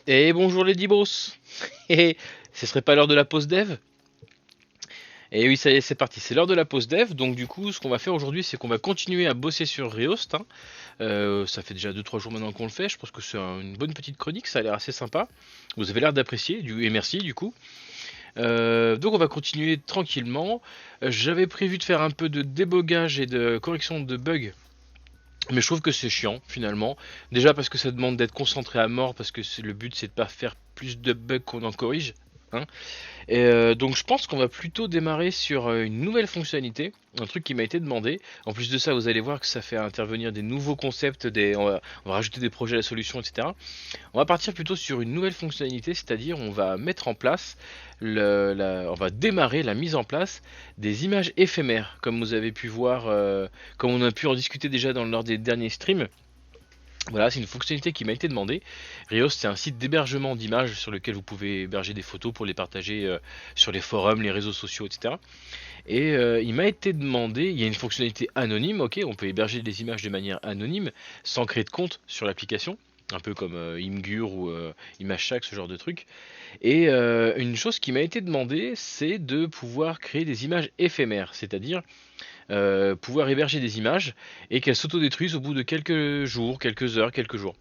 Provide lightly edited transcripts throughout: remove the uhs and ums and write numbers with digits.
Et bonjour les Dibos. Et ce serait pas l'heure de la pause dev? Et oui, ça y est, c'est parti, c'est l'heure de la pause dev. Donc du coup, ce qu'on va faire aujourd'hui, c'est qu'on va continuer à bosser sur Rehost, hein. Ça fait déjà 2-3 jours maintenant qu'on le fait. Je pense que c'est une bonne petite chronique, ça a l'air assez sympa. Vous avez l'air d'apprécier, et merci du coup. Donc on va continuer tranquillement. J'avais prévu de faire un peu de débogage et de correction de bugs. Mais je trouve que c'est chiant finalement. Déjà parce que ça demande d'être concentré à mort, parce que le but c'est de pas faire plus de bugs qu'on en corrige, hein. Donc je pense qu'on va plutôt démarrer sur une nouvelle fonctionnalité, un truc qui m'a été demandé. En plus de ça, vous allez voir que ça fait intervenir des nouveaux concepts, on va rajouter des projets à la solution, etc. On va partir plutôt sur une nouvelle fonctionnalité, c'est-à-dire on va mettre en place, on va démarrer la mise en place des images éphémères, comme vous avez pu voir, comme on a pu en discuter déjà lors des derniers streams. Voilà, c'est une fonctionnalité qui m'a été demandée. Rios, c'est un site d'hébergement d'images sur lequel vous pouvez héberger des photos pour les partager sur les forums, les réseaux sociaux, etc. Et il m'a été demandé, il y a une fonctionnalité anonyme, ok, on peut héberger des images de manière anonyme, sans créer de compte sur l'application, un peu comme Imgur ou ImageShack, ce genre de truc. Et une chose qui m'a été demandée, c'est de pouvoir créer des images éphémères, c'est-à-dire pouvoir héberger des images et qu'elles s'autodétruisent au bout de quelques jours, quelques heures, quelques jours.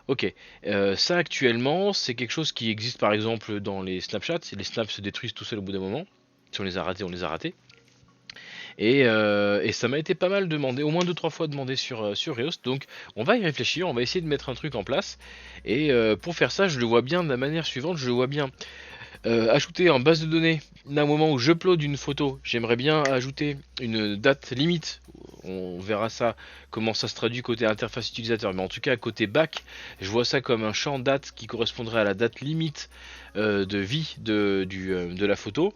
Ok, ça actuellement, c'est quelque chose qui existe par exemple dans les Snapchats. Les snaps se détruisent tout seuls au bout d'un moment. Si on les a ratés, on les a ratés. Et ça m'a été pas mal demandé, au moins 2-3 fois demandé sur Rehost. Donc on va y réfléchir, on va essayer de mettre un truc en place. Et pour faire ça, je le vois bien de la manière suivante. Je le vois bien ajouter en base de données, d'un moment où j'upload une photo, j'aimerais bien ajouter une date limite. On verra ça, comment ça se traduit côté interface utilisateur. Mais en tout cas, côté back, je vois ça comme un champ date qui correspondrait à la date limite de vie de la photo.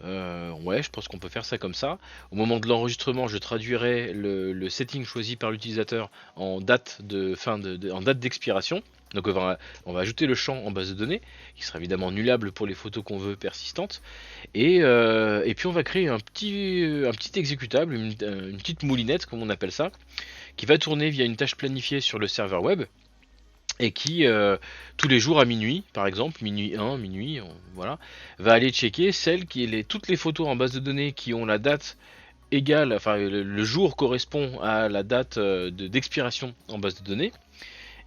Ouais, je pense qu'on peut faire ça comme ça. Au moment de l'enregistrement, je traduirai le setting choisi par l'utilisateur en date en date d'expiration. Donc on va ajouter le champ en base de données, qui sera évidemment nullable pour les photos qu'on veut persistantes. Et puis on va créer un petit exécutable, une petite moulinette, comme on appelle ça, qui va tourner via une tâche planifiée sur le serveur web et qui, tous les jours à minuit, par exemple, minuit 1, minuit, voilà, va aller checker toutes les photos en base de données qui ont la date égale, enfin le jour correspond à la date d'expiration en base de données,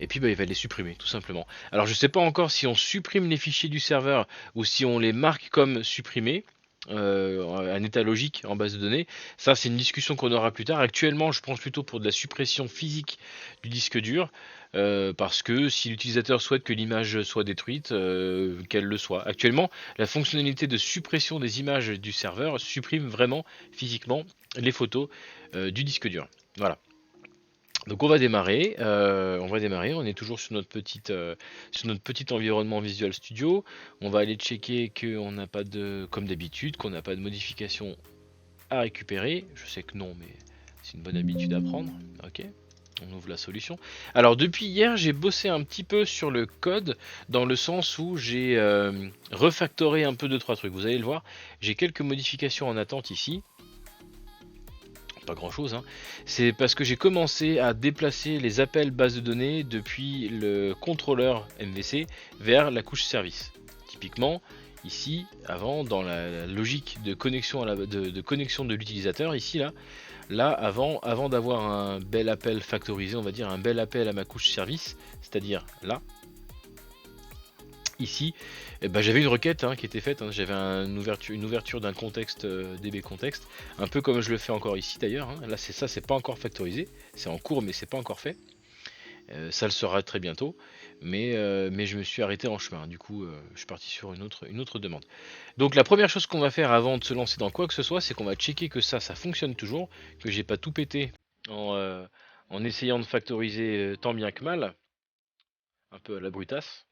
et puis bah, il va les supprimer, tout simplement. Alors je sais pas encore si on supprime les fichiers du serveur ou si on les marque comme supprimés. Un état logique en base de données. Ça, c'est une discussion qu'on aura plus tard. Actuellement, je pense plutôt pour de la suppression physique du disque dur, parce que si l'utilisateur souhaite que l'image soit détruite, qu'elle le soit. Actuellement, la fonctionnalité de suppression des images du serveur supprime vraiment physiquement les photos du disque dur. Voilà. Donc on est toujours sur notre petit environnement Visual Studio. On va aller checker qu'on n'a pas de, comme d'habitude, qu'on n'a pas de modification à récupérer. Je sais que non, mais c'est une bonne habitude à prendre. Ok, on ouvre la solution. Alors depuis hier, j'ai bossé un petit peu sur le code dans le sens où j'ai refactoré un peu 2-3 trucs. Vous allez le voir, j'ai quelques modifications en attente ici, pas grand chose, hein. C'est parce que j'ai commencé à déplacer les appels base de données depuis le contrôleur MVC vers la couche service. Typiquement, ici, avant, dans la logique de connexion, de connexion de l'utilisateur, ici, là avant d'avoir un bel appel factorisé, on va dire un bel appel à ma couche service, c'est-à-dire là, ici, eh ben, j'avais une requête qui était faite, hein. J'avais une ouverture d'un contexte DB contexte, un peu comme je le fais encore ici d'ailleurs, hein. Là c'est ça, c'est pas encore factorisé, c'est en cours mais c'est pas encore fait. Ça le sera très bientôt, mais je me suis arrêté en chemin. Du coup, je suis parti sur une autre demande. Donc la première chose qu'on va faire avant de se lancer dans quoi que ce soit, c'est qu'on va checker que ça fonctionne toujours, que j'ai pas tout pété en, euh, en essayant de factoriser tant bien que mal, un peu à la brutasse.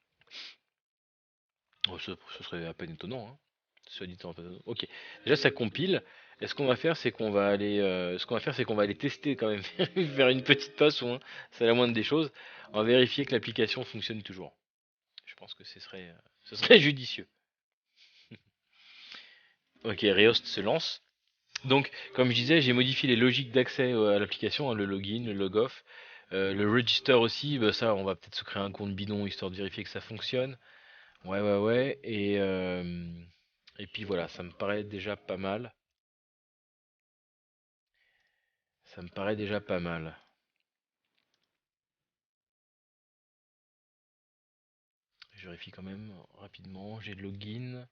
Oh, ce serait à peine étonnant, hein. Soit dit en passant. Ok. Déjà ça compile. Et ce qu'on va faire, c'est qu'on va aller, tester quand même, faire une petite passe au moins. C'est la moindre des choses. On va vérifier que l'application fonctionne toujours. Je pense que ce serait judicieux. Ok, Rehost se lance. Donc, comme je disais, j'ai modifié les logiques d'accès à l'application, hein, le login, le logoff. Le register aussi, bah, ça, on va peut-être se créer un compte bidon histoire de vérifier que ça fonctionne. Ouais, ouais, ouais. Et puis voilà, ça me paraît déjà pas mal. Ça me paraît déjà pas mal. Je vérifie quand même rapidement. J'ai le login.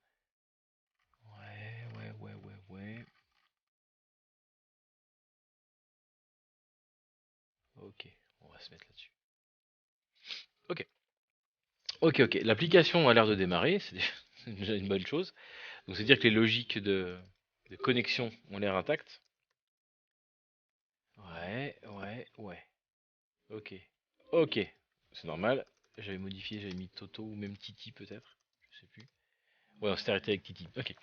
Ouais, ouais, ouais, ouais, ouais. Ok, on va se mettre là-dessus. Ok, ok, ok. L'application a l'air de démarrer, c'est déjà une bonne chose. Donc c'est dire que les logiques de connexion ont l'air intactes. Ouais, ouais, ouais. Ok, ok. C'est normal. J'avais modifié, j'avais mis Toto ou même Titi peut-être. Je sais plus. Ouais, on s'était arrêté avec Titi. Ok.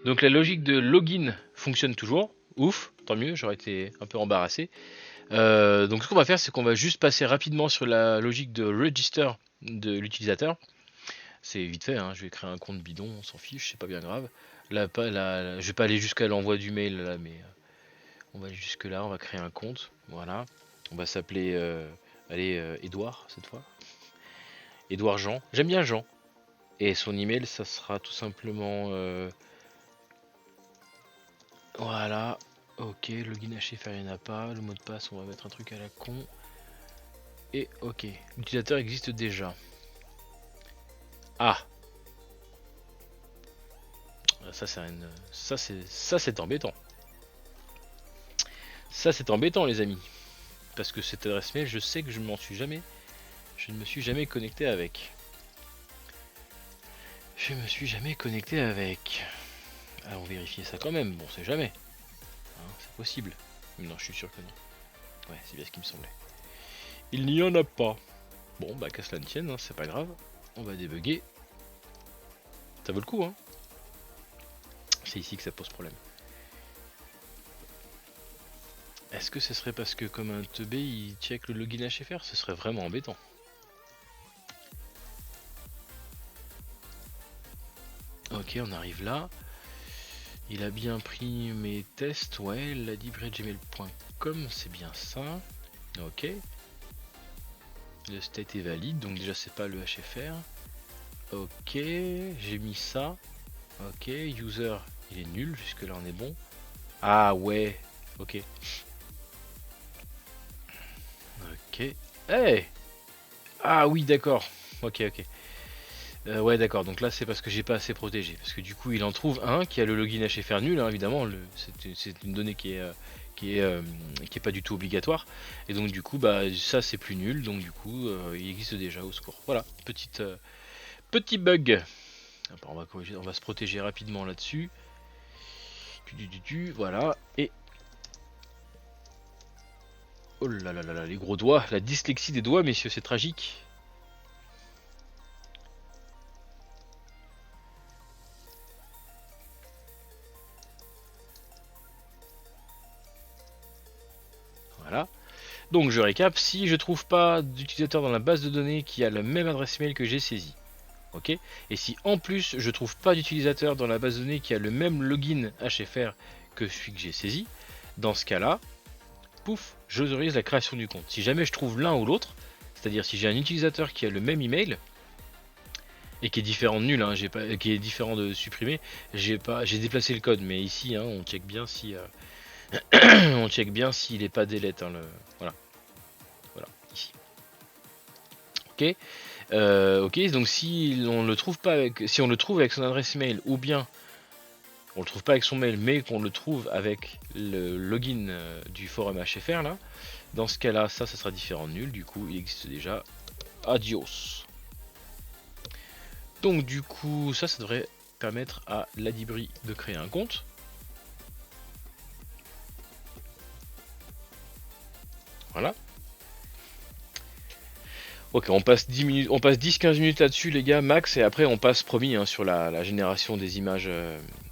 Donc la logique de login fonctionne toujours. Ouf, tant mieux, j'aurais été un peu embarrassé. Donc ce qu'on va faire, c'est qu'on va juste passer rapidement sur la logique de register de l'utilisateur. C'est vite fait, hein, je vais créer un compte bidon, on s'en fiche, c'est pas bien grave. Là, je vais pas aller jusqu'à l'envoi du mail là, mais on va aller jusque là, on va créer un compte, voilà. On va s'appeler, allez, Edouard cette fois. Edouard Jean, j'aime bien Jean. Et son email, ça sera tout simplement, voilà. Ok, login HFR, il n'y en a pas. Le mot de passe, on va mettre un truc à la con. Et ok, l'utilisateur existe déjà. Ah, ça c'est embêtant. Ça c'est embêtant les amis. Parce que cette adresse mail, je sais que je ne me suis jamais connecté avec. Je me suis jamais connecté avec. Allons vérifier ça quand même, bon c'est jamais. Hein, c'est possible. Non, je suis sûr que non. Ouais, c'est bien ce qui me semblait. Il n'y en a pas. Bon, bah qu'à cela ne tienne, hein, c'est pas grave. On va débugger. Ça vaut le coup, hein. C'est ici que ça pose problème. Est-ce que ce serait parce que comme un teubé, il check le login HFR? Ce serait vraiment embêtant. Ok, on arrive là. Il a bien pris mes tests, ouais, ladibre@gmail.com, c'est bien ça. Ok. Le state est valide, donc déjà c'est pas le HFR. Ok, j'ai mis ça. Ok, user, il est nul, jusque là on est bon. Ah ouais, ok. Ok. Hey. Ah oui, d'accord. Ok, ok. Ouais, d'accord, donc là c'est parce que j'ai pas assez protégé. Parce que du coup il en trouve un qui a le login HFR nul, hein, évidemment. C'est une donnée qui est pas du tout obligatoire. Et donc du coup, bah ça c'est plus nul. Donc du coup, il existe déjà au secours. Voilà, petit bug. On va corriger, on va se protéger rapidement là-dessus. Voilà. Et oh là là là là, les gros doigts, la dyslexie des doigts, messieurs, c'est tragique. Voilà. Donc je récap, si je trouve pas d'utilisateur dans la base de données qui a la même adresse mail que j'ai saisie, ok. Et si en plus je trouve pas d'utilisateur dans la base de données qui a le même login HFR que celui que j'ai saisi, dans ce cas-là, pouf, j'autorise la création du compte. Si jamais je trouve l'un ou l'autre, c'est-à-dire si j'ai un utilisateur qui a le même email et qui est différent de nul, hein, qui est différent de supprimer, j'ai déplacé le code, mais ici, hein, on check bien si, on check bien s'il est pas delete, hein, voilà, voilà, ici. Ok, ok, donc si on le trouve pas si on le trouve avec son adresse mail ou bien on le trouve pas avec son mail, mais qu'on le trouve avec le login du forum HFR là, dans ce cas-là, ça sera différent de nul. Du coup, il existe déjà. Adios. Donc du coup, ça devrait permettre à Ladibri de créer un compte. Voilà. Ok, on passe 10 minutes, on passe 10-15 minutes là-dessus, les gars, max, et après on passe promis hein, sur la génération des images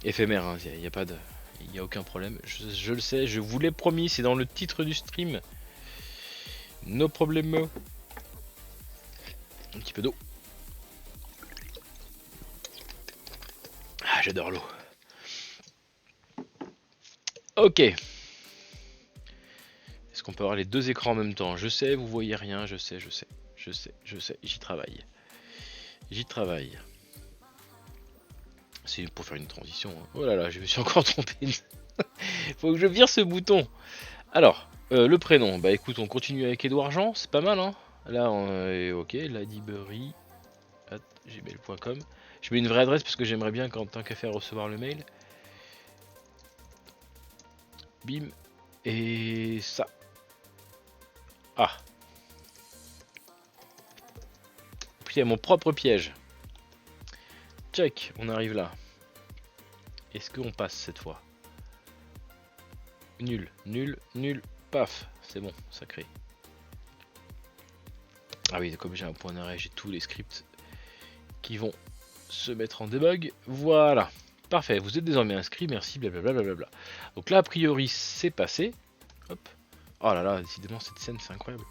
éphémères. Il n'y a pas de, il y a aucun problème. Je le sais, je vous l'ai promis, c'est dans le titre du stream. No problème. Un petit peu d'eau. Ah, j'adore l'eau. Ok. Est-ce qu'on peut avoir les deux écrans en même temps. Je sais, vous voyez rien, je sais, j'y travaille. J'y travaille. C'est pour faire une transition. Hein. Oh là là, je me suis encore trompé. Faut que je vire ce bouton. Alors, le prénom. Bah écoute, on continue avec Edouard Jean, c'est pas mal, hein. Là, on est ok, ladybury@gmail.com. Je mets une vraie adresse parce que j'aimerais bien, quand tant qu'à faire, recevoir le mail. Bim. Et ça. Ah. Puis il y a mon propre piège. Check, on arrive là. Est-ce qu'on passe cette fois? Nul, nul, nul, paf. C'est bon, ça crée. Ah oui, comme j'ai un point d'arrêt, j'ai tous les scripts qui vont se mettre en debug. Voilà. Parfait, vous êtes désormais inscrit, merci, blablabla. Donc là, a priori, c'est passé. Hop. Oh là là, décidément, cette scène, c'est incroyable.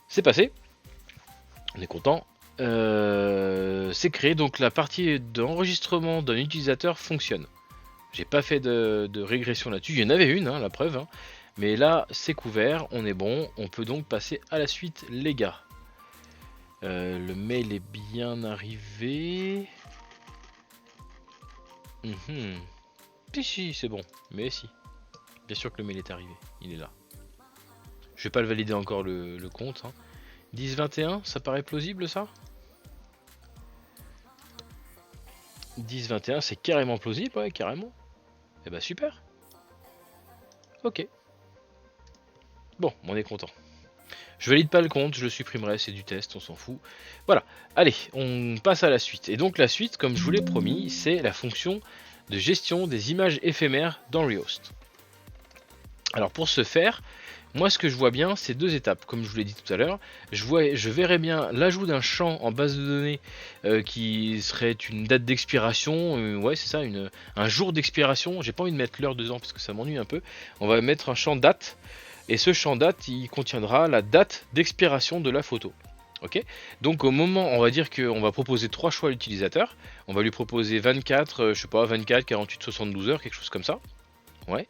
C'est passé. On est content. C'est créé, donc la partie d'enregistrement d'un utilisateur fonctionne. J'ai pas fait de régression là-dessus. Il y en avait une, hein, la preuve. Hein. Mais là, c'est couvert, on est bon. On peut donc passer à la suite, les gars. Le mail est bien arrivé. Si, c'est bon. Mais si. Bien sûr que le mail est arrivé. Il est là. Je vais pas le valider encore le compte. Hein. 10-21, ça paraît plausible ça? 10-21, c'est carrément plausible, ouais, carrément. Eh bah super. Ok. Bon, on est content. Je valide pas le compte, je le supprimerai, c'est du test, on s'en fout. Voilà, allez, on passe à la suite. Et donc la suite, comme je vous l'ai promis, c'est la fonction de gestion des images éphémères dans Rehost. Alors pour ce faire, moi ce que je vois bien, c'est deux étapes, comme je vous l'ai dit tout à l'heure. Je verrais bien l'ajout d'un champ en base de données qui serait une date d'expiration, ouais c'est ça, un jour d'expiration. J'ai pas envie de mettre l'heure dedans parce que ça m'ennuie un peu. On va mettre un champ date. Et ce champ date, il contiendra la date d'expiration de la photo. Ok. Donc au moment, on va dire qu'on va proposer trois choix à l'utilisateur. On va lui proposer 24, je sais pas, 24, 48, 72 heures, quelque chose comme ça. Ouais.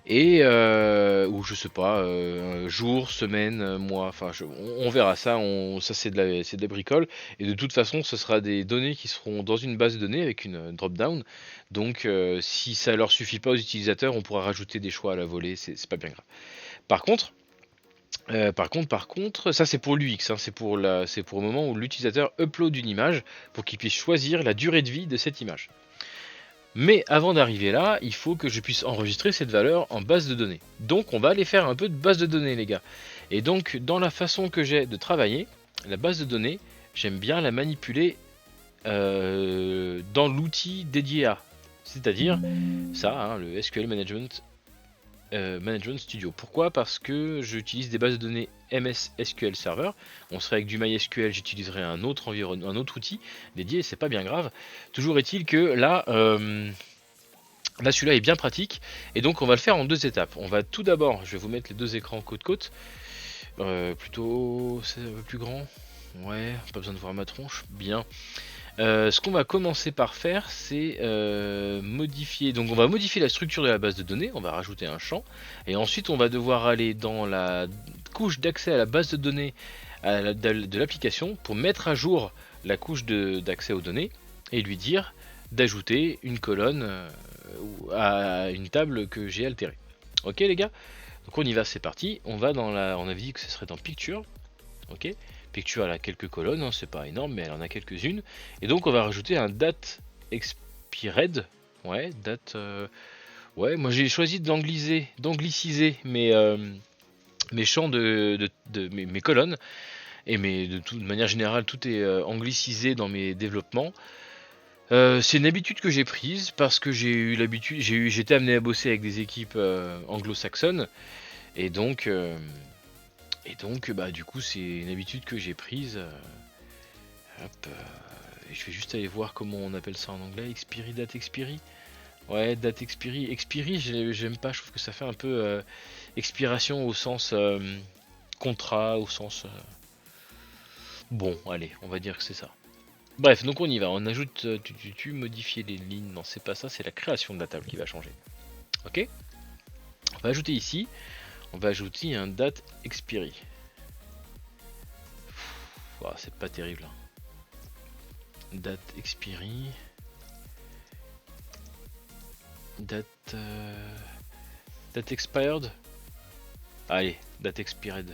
Et ou je sais pas, jour, semaine, mois. Enfin, on verra ça. Ça c'est de la bricole. Et de toute façon, ce sera des données qui seront dans une base de données avec une drop-down. Donc, si ça leur suffit pas aux utilisateurs, on pourra rajouter des choix à la volée. C'est pas bien grave. Par contre, ça c'est pour l'UX, hein, c'est pour le moment où l'utilisateur upload une image pour qu'il puisse choisir la durée de vie de cette image. Mais avant d'arriver là, il faut que je puisse enregistrer cette valeur en base de données. Donc on va aller faire un peu de base de données les gars. Et donc dans la façon que j'ai de travailler, la base de données, j'aime bien la manipuler dans l'outil dédié à. C'est-à-dire ça, hein, le SQL Management Studio. Pourquoi? Parce que j'utilise des bases de données MS SQL Server. On serait avec du MySQL, j'utiliserai un autre outil dédié, c'est pas bien grave. Toujours est-il que là, là celui-là est bien pratique et donc on va le faire en deux étapes. On va tout d'abord, je vais vous mettre les deux écrans côte côte. Plutôt, c'est un peu plus grand. Ouais, pas besoin de voir ma tronche. Bien. Ce qu'on va commencer par faire, c'est modifier. Donc on va modifier la structure de la base de données, on va rajouter un champ, et ensuite on va devoir aller dans la couche d'accès à la base de données de l'application pour mettre à jour la couche d'accès aux données et lui dire d'ajouter une colonne à une table que j'ai altérée. Ok les gars? Donc on y va, c'est parti. On va dans on avait dit que ce serait dans Picture. Ok. Picture elle a quelques colonnes, hein, c'est pas énorme mais elle en a quelques-unes. Et donc on va rajouter un date expired. Ouais, date. Ouais, moi j'ai choisi d'angliciser mes champs mes colonnes. Et de manière générale, tout est anglicisé dans mes développements. C'est une habitude que j'ai prise parce que j'étais amené à bosser avec des équipes anglo-saxonnes. Et donc, bah, du coup, c'est une habitude que j'ai prise. Hop, je vais juste aller voir comment on appelle ça en anglais. Expiry, date expiry. Ouais, date expiry. Expiry, j'aime pas. Je trouve que ça fait un peu expiration au sens contrat, au sens. Bon, allez, on va dire que c'est ça. Bref, donc on y va. On ajoute, modifier les lignes. Non, c'est pas ça. C'est la création de la table qui va changer. Ok. On va ajouter ici. On va ajouter un date expiry. Oh, c'est pas terrible. Date expiry. Date date expired. Allez, date expired.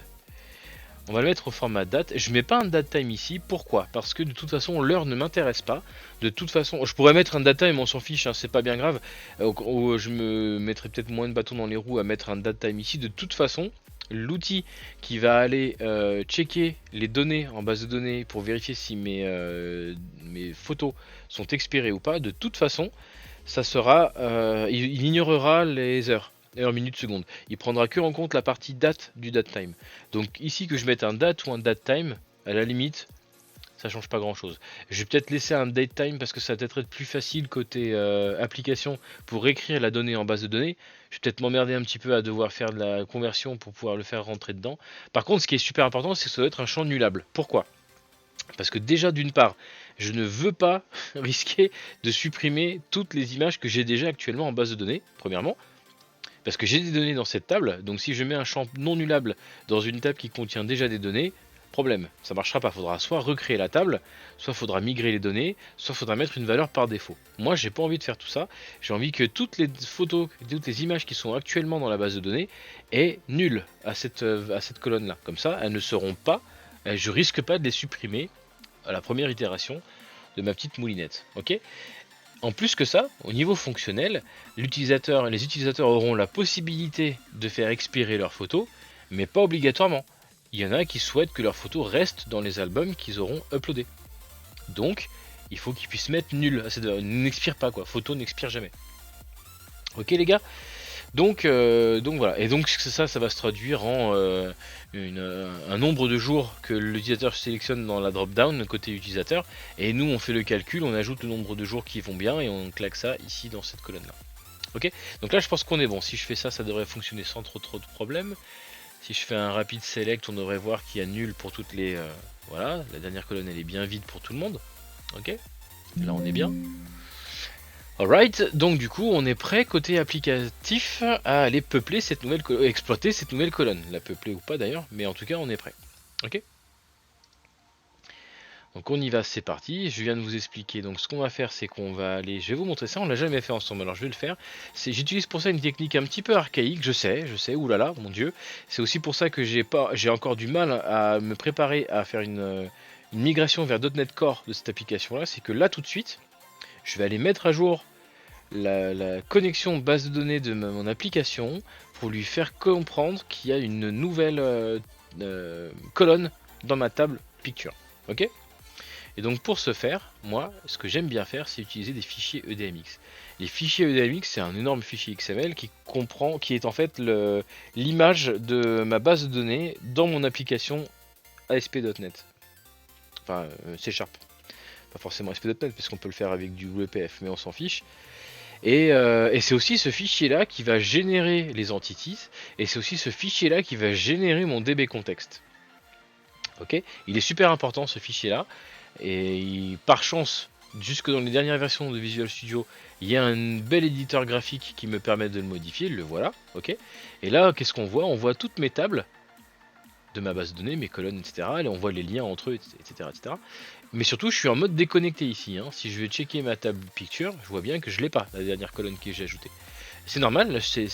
On va le mettre au format date. Je mets pas un date time ici. Pourquoi? Parce que de toute façon l'heure ne m'intéresse pas. De toute façon, je pourrais mettre un date time, on s'en fiche, hein, c'est pas bien grave. Je me mettrais peut-être moins de bâtons dans les roues à mettre un date time ici. De toute façon, l'outil qui va aller checker les données en base de données pour vérifier si mes photos sont expirées ou pas, de toute façon, ça sera, il ignorera les heures. Heures, minutes, secondes. Il prendra que en compte la partie date du datetime. Donc ici que je mette un date ou un datetime, à la limite, ça change pas grand chose. Je vais peut-être laisser un datetime parce que ça va peut-être être plus facile côté application pour écrire la donnée en base de données. Je vais peut-être m'emmerder un petit peu à devoir faire de la conversion pour pouvoir le faire rentrer dedans. Par contre, ce qui est super important, c'est que ça doit être un champ nullable. Pourquoi? Parce que déjà d'une part, je ne veux pas risquer de supprimer toutes les images que j'ai déjà actuellement en base de données, premièrement. Parce que j'ai des données dans cette table, donc si je mets un champ non nullable dans une table qui contient déjà des données, problème, ça marchera pas. Faudra soit recréer la table, soit faudra migrer les données, soit faudra mettre une valeur par défaut. Moi, j'ai pas envie de faire tout ça. J'ai envie que toutes les photos, toutes les images qui sont actuellement dans la base de données aient nul à cette colonne-là. Comme ça, elles ne seront pas, je risque pas de les supprimer à la première itération de ma petite moulinette. Ok? En plus que ça, au niveau fonctionnel, les utilisateurs auront la possibilité de faire expirer leurs photos, mais pas obligatoirement. Il y en a qui souhaitent que leurs photos restent dans les albums qu'ils auront uploadés. Donc, il faut qu'ils puissent mettre nul. N'expire pas quoi. Photo n'expire jamais. Ok les gars? Donc voilà. Et donc ça va se traduire en un nombre de jours que l'utilisateur sélectionne dans la drop-down côté utilisateur. Et nous on fait le calcul, on ajoute le nombre de jours qui vont bien et on claque ça ici dans cette colonne là. Ok? Donc là je pense qu'on est bon. Si je fais ça, ça devrait fonctionner sans trop de problèmes. Si je fais un rapide select, on devrait voir qu'il y a nul pour toutes les... voilà, la dernière colonne elle est bien vide pour tout le monde. Ok? Là on est bien. Alright, donc du coup on est prêt côté applicatif à aller peupler cette nouvelle exploiter cette nouvelle colonne. La peupler ou pas d'ailleurs, mais en tout cas on est prêt. Ok. Donc on y va, c'est parti. Je viens de vous expliquer. Donc ce qu'on va faire, c'est qu'on va aller. Je vais vous montrer ça. On l'a jamais fait ensemble. Alors je vais le faire. J'utilise pour ça une technique un petit peu archaïque. Je sais. Oulala, mon dieu. C'est aussi pour ça que j'ai encore du mal à me préparer à faire une migration vers .NET Core de cette application-là. C'est que là tout de suite, je vais aller mettre à jour la connexion base de données de mon application pour lui faire comprendre qu'il y a une nouvelle colonne dans ma table picture. Ok? Et donc pour ce faire, moi, ce que j'aime bien faire, c'est utiliser des fichiers EDMX. Les fichiers EDMX, c'est un énorme fichier XML qui est en fait l'image de ma base de données dans mon application ASP.NET. Enfin, C#. Pas forcément ASP.NET, parce qu'on peut le faire avec du WPF, mais on s'en fiche. Et c'est aussi ce fichier là qui va générer les entities, et c'est aussi ce fichier là qui va générer mon DB contexte. Ok, il est super important ce fichier là, et par chance, jusque dans les dernières versions de Visual Studio, il y a un bel éditeur graphique qui me permet de le modifier, le voilà. Ok, et là qu'est-ce qu'on voit? On voit toutes mes tables de ma base de données, mes colonnes, etc. Et on voit les liens entre eux, etc. etc. Mais surtout, je suis en mode déconnecté ici. Hein. Si je vais checker ma table picture, je vois bien que je l'ai pas, la dernière colonne que j'ai ajoutée. C'est normal, c'est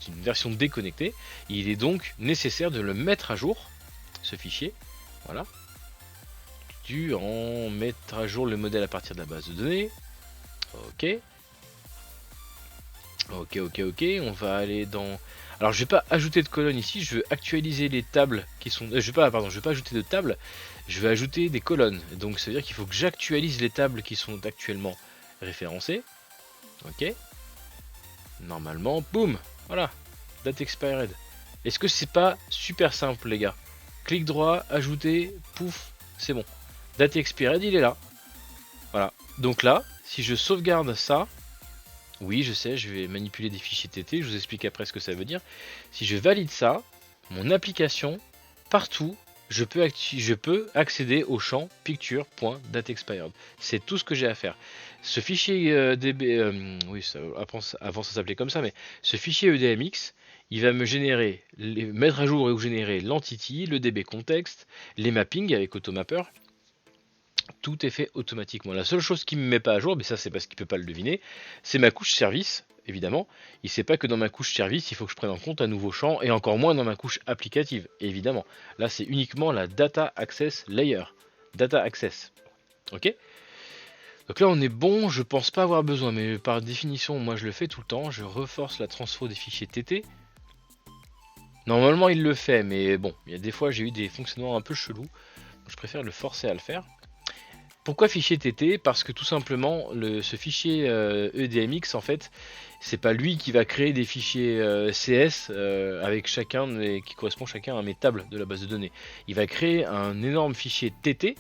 une version déconnectée. Il est donc nécessaire de le mettre à jour, ce fichier. Voilà. Tu en mettre à jour le modèle à partir de la base de données. Ok. Ok. On va aller dans... Alors je vais pas ajouter de colonne ici, je veux actualiser les tables qui sont... je vais pas ajouter de table, je vais ajouter des colonnes. Donc ça veut dire qu'il faut que j'actualise les tables qui sont actuellement référencées. Ok. Normalement, boum, voilà, date expired. Est-ce que c'est pas super simple les gars? Clic droit, ajouter, pouf, c'est bon. Date expired, il est là. Voilà. Donc là, si je sauvegarde ça... Oui, je sais, je vais manipuler des fichiers TT, je vous explique après ce que ça veut dire. Si je valide ça, mon application, partout, je peux accéder au champ picture.dateexpired. C'est tout ce que j'ai à faire. Ce fichier DB, oui, avant ça s'appelait comme ça, mais ce fichier EDMX, il va me générer, mettre à jour et ou générer l'entity, le DB contexte, les mappings avec Automapper. Tout est fait automatiquement. La seule chose qui ne me met pas à jour, mais ça c'est parce qu'il ne peut pas le deviner, c'est ma couche service, évidemment. Il ne sait pas que dans ma couche service, il faut que je prenne en compte un nouveau champ, et encore moins dans ma couche applicative, évidemment. Là c'est uniquement la Data Access Layer. Data Access. Ok. Donc là on est bon, je pense pas avoir besoin, mais par définition, moi je le fais tout le temps. Je reforce la transfo des fichiers TT. Normalement il le fait, mais bon, il y a des fois j'ai eu des fonctionnements un peu chelous. Donc je préfère le forcer à le faire. Pourquoi fichier TT? Parce que tout simplement, ce fichier EDMX, en fait, c'est pas lui qui va créer des fichiers CS avec chacun qui correspond chacun à mes tables de la base de données. Il va créer un énorme fichier TT,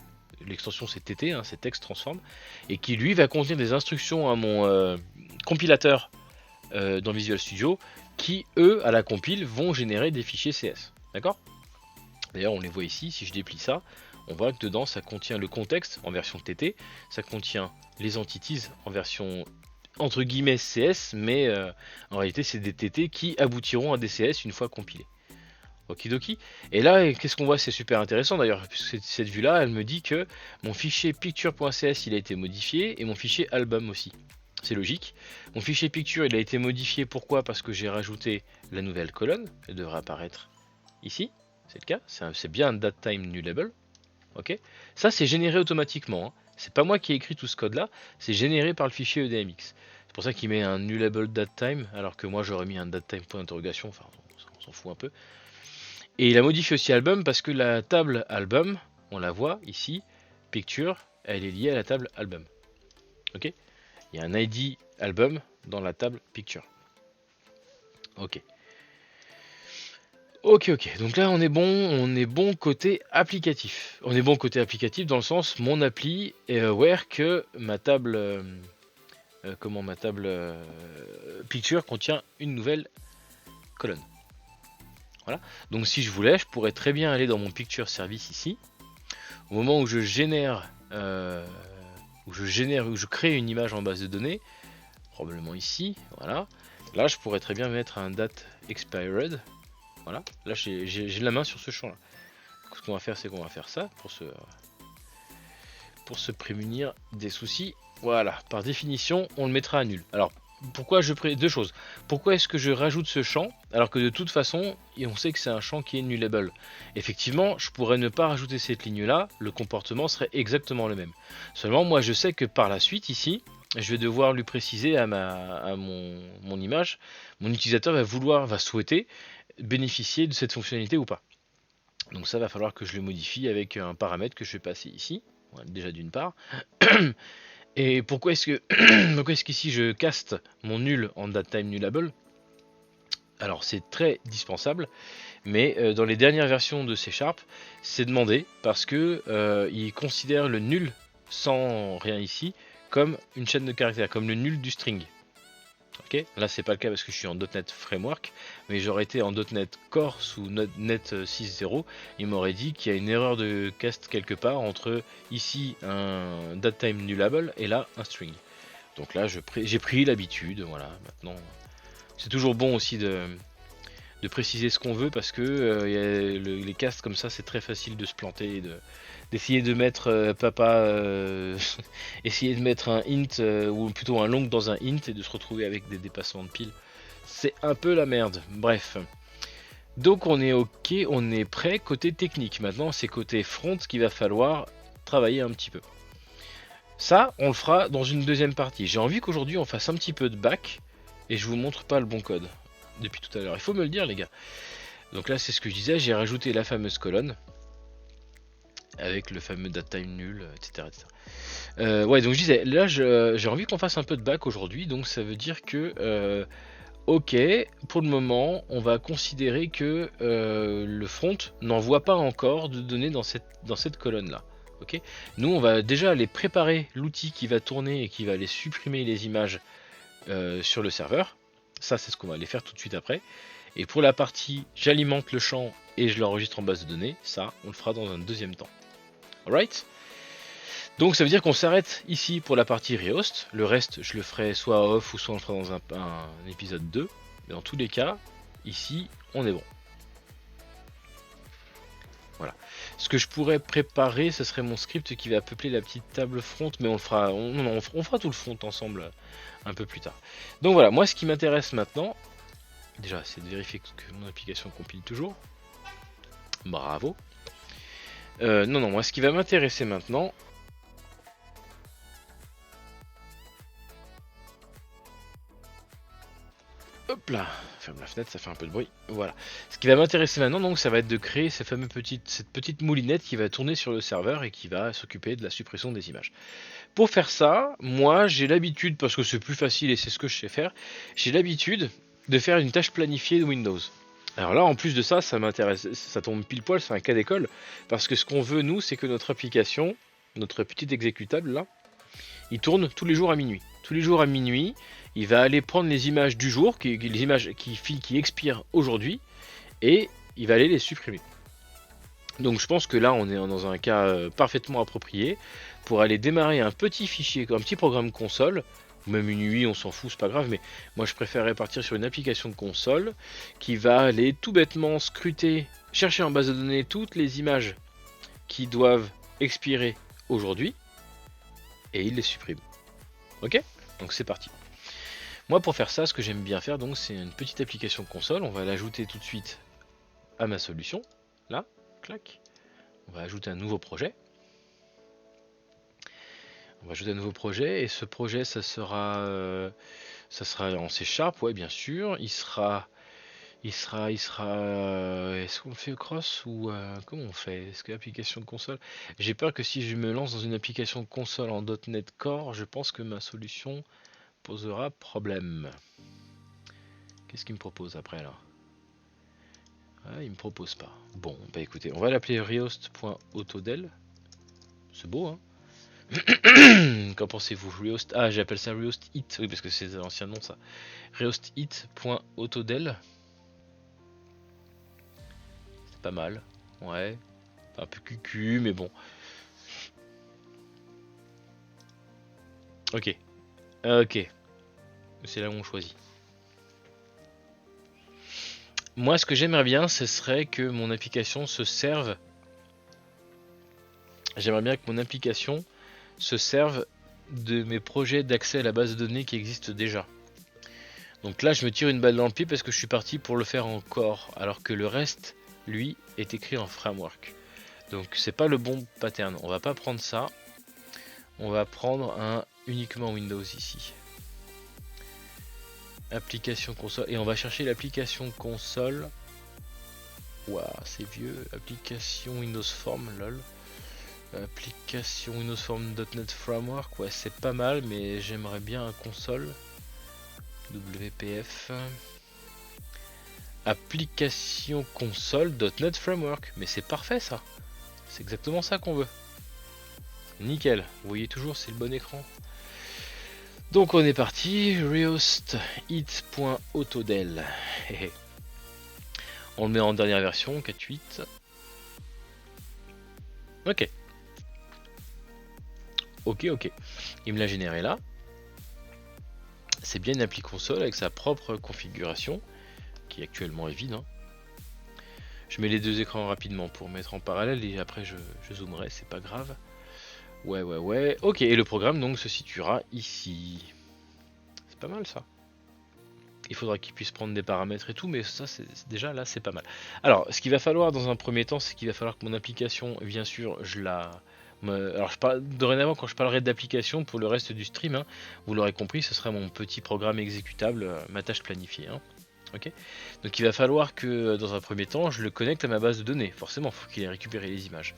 l'extension c'est TT, hein, c'est Text Transform, et qui lui va contenir des instructions à mon compilateur dans Visual Studio, qui eux, à la compile, vont générer des fichiers CS. D'accord? D'ailleurs, on les voit ici, si je déplie ça, on voit que dedans ça contient le contexte en version TT, ça contient les entities en version entre guillemets CS, mais en réalité c'est des TT qui aboutiront à des CS une fois compilés. Okidoki. Et là, qu'est-ce qu'on voit? C'est super intéressant d'ailleurs, puisque cette vue-là, elle me dit que mon fichier picture.cs il a été modifié et mon fichier album aussi. C'est logique. Mon fichier picture il a été modifié, pourquoi? Parce que j'ai rajouté la nouvelle colonne, elle devrait apparaître ici, c'est le cas, c'est bien un datetime new label. Ok, ça c'est généré automatiquement, hein. C'est pas moi qui ai écrit tout ce code là, c'est généré par le fichier EDMX. C'est pour ça qu'il met un nullable datetime alors que moi j'aurais mis un datetime point d'interrogation, enfin on s'en fout un peu. Et il a modifié aussi album parce que la table album, on la voit ici, picture, elle est liée à la table album. Ok, il y a un ID album dans la table picture. Ok. Ok, donc là on est bon côté applicatif. On est bon côté applicatif dans le sens mon appli est aware que ma table, picture contient une nouvelle colonne. Voilà. Donc si je voulais, je pourrais très bien aller dans mon picture service ici. Au moment où je génère, où je crée une image en base de données, probablement ici, voilà. Là je pourrais très bien mettre un date expired. Voilà, là j'ai la main sur ce champ là. Ce qu'on va faire, c'est qu'on va faire ça pour se prémunir des soucis. Voilà, par définition, on le mettra à nul. Alors, pourquoi deux choses. Pourquoi est-ce que je rajoute ce champ alors que de toute façon, on sait que c'est un champ qui est nullable. Effectivement, je pourrais ne pas rajouter cette ligne là, le comportement serait exactement le même. Seulement, moi je sais que par la suite ici, je vais devoir lui préciser à mon image, mon utilisateur va souhaiter bénéficier de cette fonctionnalité ou pas. Donc ça va falloir que je le modifie avec un paramètre que je vais passer ici, déjà d'une part. Et pourquoi est-ce qu'ici je caste mon nul en datetime nullable? Alors c'est très dispensable, mais dans les dernières versions de C#, c'est demandé parce que il considère le nul sans rien ici comme une chaîne de caractères, comme le nul du string. Ok, là c'est pas le cas parce que je suis en .NET Framework, mais j'aurais été en .NET Core sous .NET 6.0, il m'aurait dit qu'il y a une erreur de cast quelque part entre ici un datetime nullable et là un string. Donc là j'ai pris l'habitude, voilà, maintenant c'est toujours bon aussi de préciser ce qu'on veut parce que les casts comme ça c'est très facile de se planter et d'essayer de mettre essayer de mettre un int ou plutôt un long dans un int et de se retrouver avec des dépassements de pile. C'est un peu la merde. Bref. Donc on est ok, on est prêt côté technique. Maintenant c'est côté front qu'il va falloir travailler un petit peu. Ça, on le fera dans une deuxième partie. J'ai envie qu'aujourd'hui on fasse un petit peu de back et je vous montre pas le bon code depuis tout à l'heure. Il faut me le dire les gars. Donc là c'est ce que je disais, j'ai rajouté la fameuse colonne avec le fameux datetime nul, etc. Ouais, donc je disais, là j'ai envie qu'on fasse un peu de back aujourd'hui, donc ça veut dire que, ok, pour le moment, on va considérer que le front n'envoie pas encore de données dans cette colonne-là. Ok, nous, on va déjà aller préparer l'outil qui va tourner et qui va aller supprimer les images sur le serveur. Ça, c'est ce qu'on va aller faire tout de suite après. Et pour la partie, j'alimente le champ et je l'enregistre en base de données, ça, on le fera dans un deuxième temps. Alright. Donc ça veut dire qu'on s'arrête ici pour la partie rehost. Le reste, je le ferai soit off ou soit on le fera dans un épisode 2. Mais dans tous les cas, ici, on est bon. Voilà. Ce que je pourrais préparer, ce serait mon script qui va peupler la petite table front, mais on le fera, on fera tout le front ensemble un peu plus tard. Donc voilà, moi ce qui m'intéresse maintenant, déjà c'est de vérifier que mon application compile toujours. Bravo. Non, moi ce qui va m'intéresser maintenant, hop là, ferme la fenêtre, ça fait un peu de bruit. Voilà. Ce qui va m'intéresser maintenant, donc, ça va être de créer cette petite moulinette qui va tourner sur le serveur et qui va s'occuper de la suppression des images. Pour faire ça, moi, j'ai l'habitude, parce que c'est plus facile et c'est ce que je sais faire, j'ai l'habitude de faire une tâche planifiée de Windows. Alors là, en plus de ça, ça m'intéresse, ça tombe pile poil, c'est un cas d'école, parce que ce qu'on veut, nous, c'est que notre application, notre petit exécutable là, il tourne tous les jours à minuit. Tous les jours à minuit, il va aller prendre les images du jour, les images qui expirent aujourd'hui, et il va aller les supprimer. Donc je pense que là, on est dans un cas parfaitement approprié pour aller démarrer un petit fichier, un petit programme console, ou même une UI, on s'en fout, c'est pas grave, mais moi je préférerais partir sur une application de console qui va aller tout bêtement scruter, chercher en base de données toutes les images qui doivent expirer aujourd'hui, et il les supprime. Ok? Donc c'est parti. Moi pour faire ça, ce que j'aime bien faire, donc c'est une petite application console, on va l'ajouter tout de suite à ma solution, là, clac. On va ajouter un nouveau projet. On va ajouter un nouveau projet, et ce projet, ça sera en C#, ouais, bien sûr. Est-ce qu'on le fait cross ou comment on fait? Est-ce que l'application console? J'ai peur que si je me lance dans une application console en .NET Core, je pense que ma solution posera problème. Qu'est-ce qu'il me propose après là? Ah, il me propose pas. Bon, bah écoutez, on va l'appeler rehost.autodel. C'est beau, hein? Qu'en pensez-vous? Rehost. Ah, j'appelle ça Rehost It. Oui, parce que c'est l'ancien nom, ça. Rehost.it.autodel. C'est pas mal. Ouais. Un peu cucu, mais bon. Ok. Ok. C'est là où on choisit. Moi, ce que j'aimerais bien, ce serait que mon application se serve. J'aimerais bien que mon application se serve de mes projets d'accès à la base de données qui existent déjà. Donc là, je me tire une balle dans le pied parce que je suis parti pour le faire en core, alors que le reste, lui, est écrit en framework. Donc c'est pas le bon pattern. On va pas prendre ça. On va prendre un uniquement Windows ici. Application console. Et on va chercher l'application console. Waouh, c'est vieux. Application Windows Form, lol. Application Windows Form .NET Framework. Ouais, c'est pas mal, mais j'aimerais bien un console. WPF. Application console .NET Framework. Mais c'est parfait ça. C'est exactement ça qu'on veut. Nickel. Vous voyez toujours, c'est le bon écran. Donc on est parti. Rehost it.autodel. On le met en dernière version, 4.8. Ok. Ok. Il me l'a généré là. C'est bien une appli console avec sa propre configuration, qui actuellement est vide. Hein. Je mets les deux écrans rapidement pour mettre en parallèle et après je zoomerai, c'est pas grave. Ouais. Ok, et le programme donc se situera ici. C'est pas mal ça. Il faudra qu'il puisse prendre des paramètres et tout, mais ça c'est déjà là c'est pas mal. Alors, ce qu'il va falloir dans un premier temps, c'est qu'il va falloir que mon application, bien sûr, alors dorénavant quand je parlerai d'application pour le reste du stream, hein, vous l'aurez compris, ce sera mon petit programme exécutable, ma tâche planifiée. Hein. Ok. Donc il va falloir que dans un premier temps, je le connecte à ma base de données. Forcément, il faut qu'il ait récupéré les images.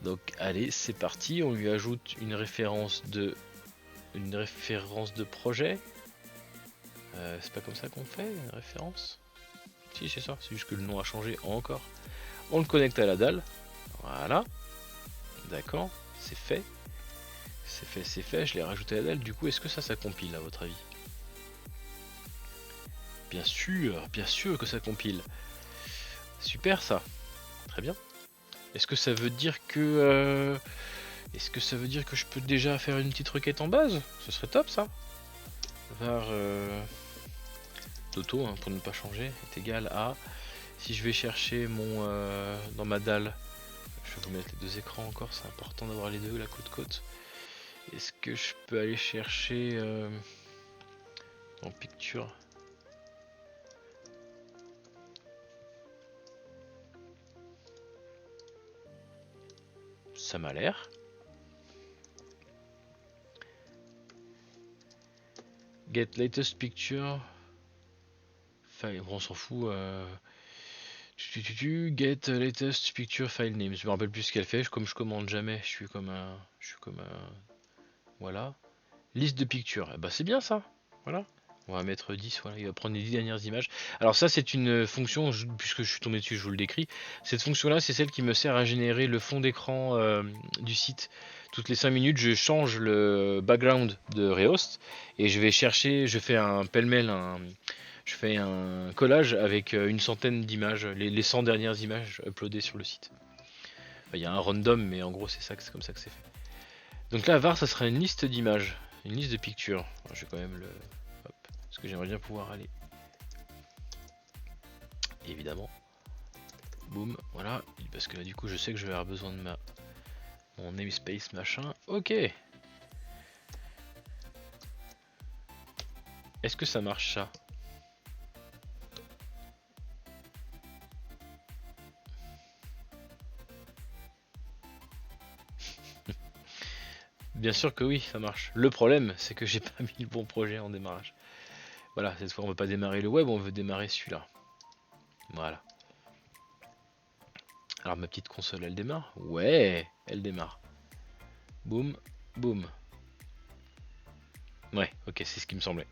Donc allez, c'est parti. On lui ajoute une référence de projet. C'est pas comme ça qu'on fait, une référence? Si, c'est ça, c'est juste que le nom a changé encore. On le connecte à la dalle. Voilà. D'accord, c'est fait. C'est fait, je l'ai rajouté à la dalle. Du coup, est-ce que ça compile à votre avis? Bien sûr que ça compile. Super ça. Très bien. Est-ce que ça veut dire que... je peux déjà faire une petite requête en base? Ce serait top ça. Var Toto, hein, pour ne pas changer, est égal à... Si je vais chercher mon dans ma dalle, je vais vous mettre les deux écrans encore, c'est important d'avoir les deux, la côte-côte. Est-ce que je peux aller chercher en picture? Ça m'a l'air. Get latest picture. File, bon, on s'en fout. Get latest picture file name. Je me rappelle plus ce qu'elle fait. Comme je commande jamais, je suis comme un. Voilà. Liste de pictures. Eh ben, c'est bien ça. Voilà. On va mettre 10, voilà, il va prendre les 10 dernières images. Alors ça c'est une fonction, puisque je suis tombé dessus, je vous le décris. Cette fonction là c'est celle qui me sert à générer le fond d'écran du site. Toutes les 5 minutes je change le background de Rehost et je vais chercher, je fais un pêle-mêle, je fais un collage avec une centaine d'images, les 100 dernières images uploadées sur le site. Enfin, il y a un random mais en gros c'est comme ça que c'est fait. Donc là var ça sera une liste d'images, une liste de pictures. Alors, je vais quand même le... Parce que j'aimerais bien pouvoir aller. Évidemment. Boum, voilà. Parce que là du coup je sais que je vais avoir besoin de mon namespace machin. Ok. Est-ce que ça marche ça? Bien sûr que oui, ça marche. Le problème, c'est que j'ai pas mis le bon projet en démarrage. Voilà, cette fois on veut pas démarrer le web, on veut démarrer celui-là. Voilà. Alors ma petite console, elle démarre? Ouais, elle démarre. Boum, boum. Ouais, ok, c'est ce qui me semblait.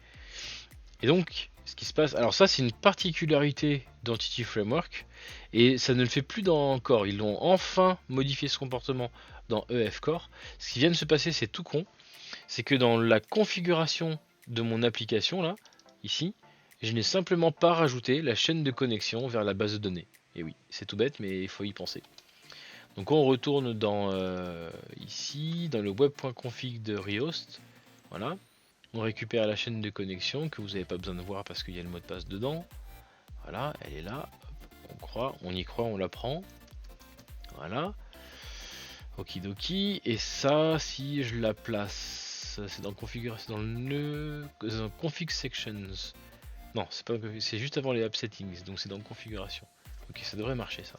Et donc, ce qui se passe... Alors ça, c'est une particularité d'Entity Framework. Et ça ne le fait plus dans Core. Ils l'ont enfin modifié ce comportement dans EF Core. Ce qui vient de se passer, c'est tout con. C'est que dans la configuration de mon application, là, ici, je n'ai simplement pas rajouté la chaîne de connexion vers la base de données. Et oui, c'est tout bête, mais il faut y penser. Donc on retourne dans ici, dans le web.config de Rehost. Voilà. On récupère la chaîne de connexion que vous n'avez pas besoin de voir parce qu'il y a le mot de passe dedans. Voilà, elle est là. On y croit, on la prend. Voilà. Okidoki. Et ça, si je la place, c'est dans configuration, dans config sections. Non, c'est juste avant les app settings, donc c'est dans configuration. Ok, ça devrait marcher ça.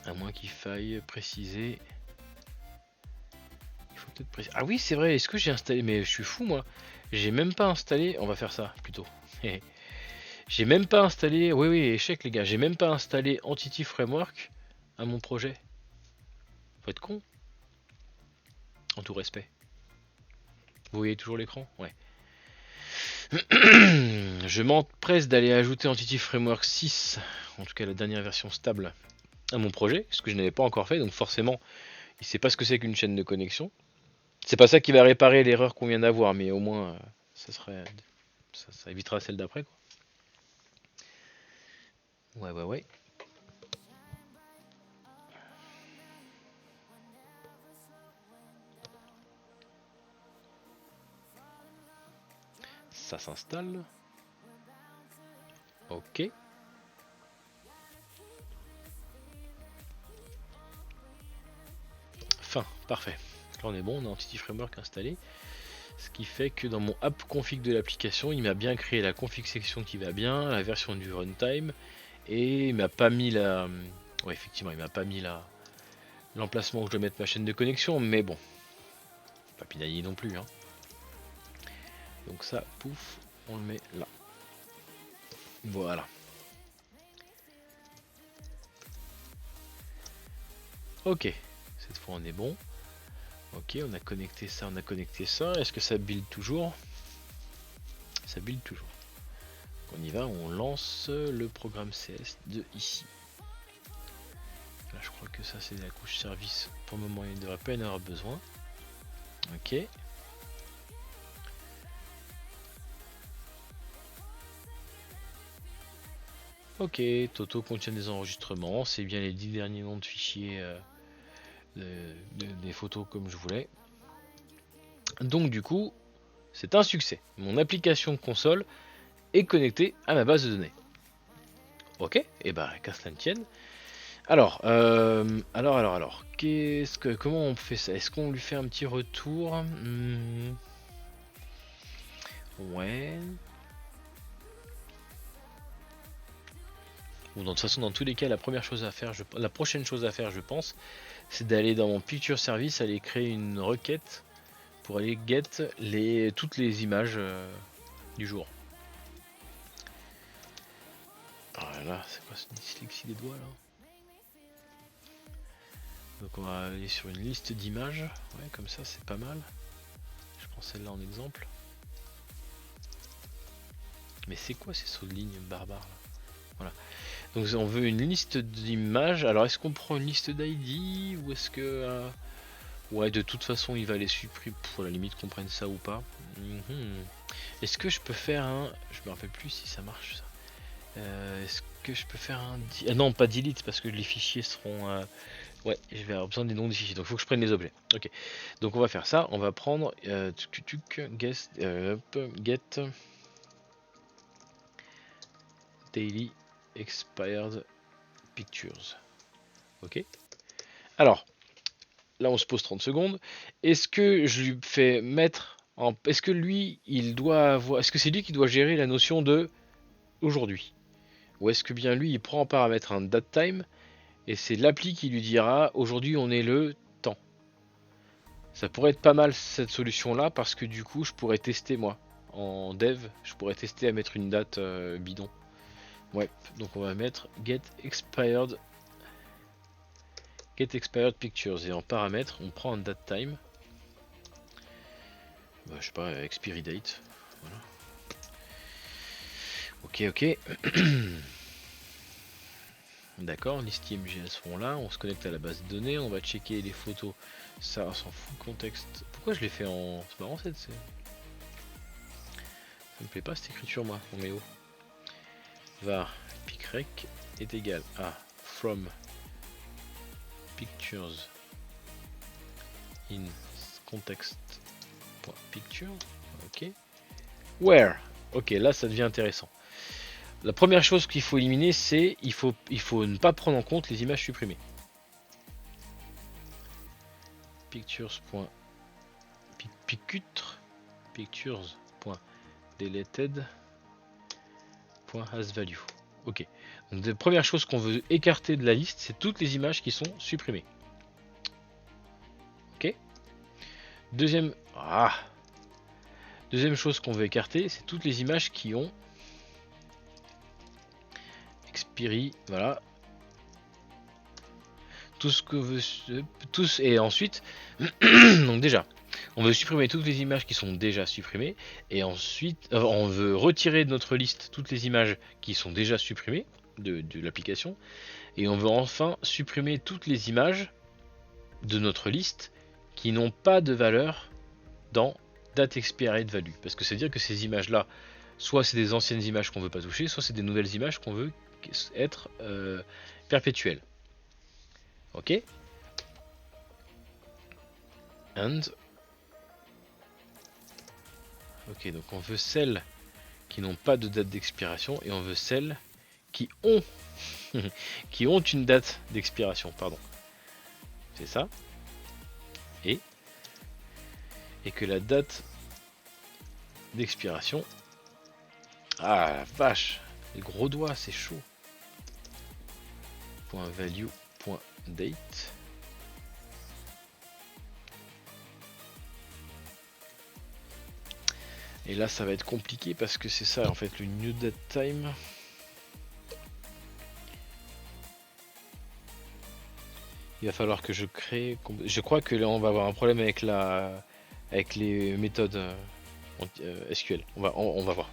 À moins qu'il faille préciser. Il faut peut-être préciser. Ah oui, c'est vrai. Est-ce que j'ai installé? Mais je suis fou moi. J'ai même pas installé. On va faire ça plutôt. J'ai même pas installé. Oui, oui, échec les gars. J'ai même pas installé Entity Framework à mon projet. Faut être con. En tout respect. Vous voyez toujours l'écran? Ouais. Je m'empresse d'aller ajouter Entity Framework 6, en tout cas la dernière version stable, à mon projet, ce que je n'avais pas encore fait, donc forcément, il sait pas ce que c'est qu'une chaîne de connexion. C'est pas ça qui va réparer l'erreur qu'on vient d'avoir, mais au moins, ça évitera celle d'après, quoi. Ouais. Ça s'installe. Ok. Fin, parfait. Là on est bon, on a Entity Framework installé. Ce qui fait que dans mon app config de l'application, il m'a bien créé la config section qui va bien, la version du runtime, et il m'a pas mis la... Ouais, effectivement, il m'a pas mis l'emplacement où je dois mettre ma chaîne de connexion, mais bon. Pas pinailler non plus, hein. Donc ça, pouf, on le met là. Voilà. Ok, cette fois on est bon. Ok, on a connecté ça, on a connecté ça. Est-ce que ça build toujours? Ça build toujours. On y va, on lance le programme CS de ici. Là, je crois que ça c'est la couche service. Pour le moment, il ne devrait pas y en avoir besoin. Ok. Ok, Toto contient des enregistrements. C'est bien les 10 derniers noms de fichiers des photos comme je voulais. Donc du coup, c'est un succès. Mon application console est connecté à ma base de données. Ok, et bah qu'à cela ne tienne. Alors, comment on fait ça? Est-ce qu'on lui fait un petit retour? Ouais. Bon, de toute façon, dans tous les cas, la prochaine chose à faire, je pense, c'est d'aller dans mon picture service, aller créer une requête pour aller get toutes les images du jour. Voilà, c'est quoi ce dyslexie des doigts là? Donc on va aller sur une liste d'images, ouais, comme ça c'est pas mal. Je prends celle-là en exemple. Mais c'est quoi ces sauts de ligne barbares là? Voilà. Donc on veut une liste d'images. Alors est-ce qu'on prend une liste d'ID ou est-ce que... ouais, de toute façon il va les supprimer pour la limite qu'on prenne ça ou pas. Est-ce que je peux faire un... Je me rappelle plus si ça marche ça. Est-ce que je peux faire un... non, pas delete parce que les fichiers seront... ouais, je vais avoir besoin des noms des fichiers, donc il faut que je prenne les objets. Ok, donc on va faire ça, on va prendre get daily expired pictures. Ok, alors là on se pose 30 secondes. Est-ce que je lui fais mettre en... Est-ce que lui il doit avoir... Est-ce que c'est lui qui doit gérer la notion de aujourd'hui? Ou est-ce que bien lui il prend en paramètre un date time et c'est l'appli qui lui dira aujourd'hui on est le temps? Ça pourrait être pas mal cette solution là parce que du coup je pourrais tester moi en dev, je pourrais tester à mettre une date bidon. Ouais, donc on va mettre get expired pictures et en paramètre on prend un date time. Bah, je sais pas, expiry date. Voilà. Ok. D'accord, liste IMG elles seront là, on se connecte à la base de données, on va checker les photos, ça on s'en fout, contexte. Pourquoi je l'ai fait en... C'est marrant cette... Ça me plaît pas cette écriture moi, on met où? Var picrec est égal à from pictures in context.picture. Ok. Where. Ok, là ça devient intéressant. La première chose qu'il faut éliminer, c'est il faut ne pas prendre en compte les images supprimées. pictures.hasvalue. Ok. Donc la première chose qu'on veut écarter de la liste, c'est toutes les images qui sont supprimées. Ok. Deuxième chose qu'on veut écarter, c'est toutes les images qui ont expiry, voilà. Tout ce que veut tous et ensuite donc déjà on veut supprimer toutes les images qui sont déjà supprimées et ensuite on veut retirer de notre liste toutes les images qui sont déjà supprimées de l'application et on veut enfin supprimer toutes les images de notre liste qui n'ont pas de valeur dans date expired value parce que c'est à dire que ces images là soit c'est des anciennes images qu'on veut pas toucher, soit c'est des nouvelles images qu'on veut être perpétuelles. Ok. And ok, donc on veut celles qui n'ont pas de date d'expiration et on veut celles qui ont qui ont une date d'expiration, pardon. C'est ça. Et que la date d'expiration... Ah la vache, les gros doigts, c'est chaud. .value.date. Et là ça va être compliqué parce que c'est ça en fait le new date time. Il va falloir que je crée... Je crois que là on va avoir un problème avec les méthodes SQL. On va voir.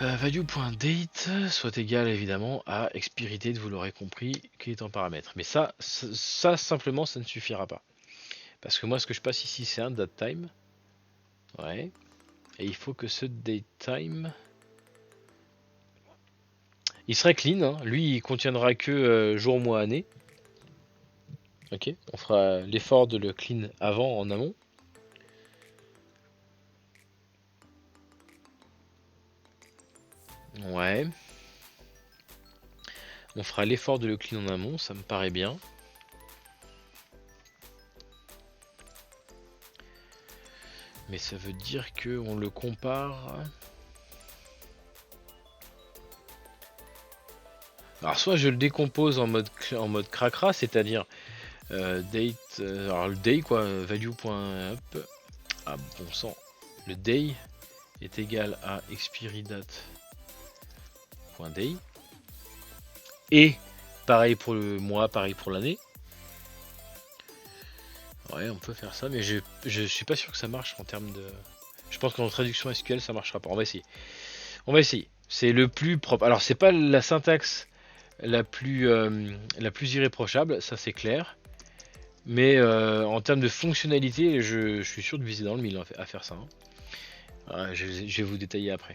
Value.date soit égal évidemment à expiry date, vous l'aurez compris, qui est en paramètre. Mais ça simplement ça ne suffira pas. Parce que moi ce que je passe ici c'est un date time. Ouais. Et il faut que ce date time... Il serait clean, hein. Lui il contiendra que jour, mois, année. Ok, on fera l'effort de le clean avant en amont. Ouais. On fera l'effort de le clean en amont, ça me paraît bien. Mais ça veut dire que on le compare. Alors soit je le décompose en mode cracra, c'est-à-dire date, alors le day quoi, value.up. Ah bon sang, le day est égal à expiry date.day. Et pareil pour le mois, pareil pour l'année. Ouais, on peut faire ça, mais je suis pas sûr que ça marche en termes de. Je pense qu'en traduction SQL ça marchera pas. On va essayer. On va essayer. C'est le plus propre. Alors c'est pas la syntaxe la plus irréprochable, ça c'est clair. Mais en termes de fonctionnalité, je suis sûr de viser dans le mille à faire ça. Hein. Ouais, je vais vous détailler après.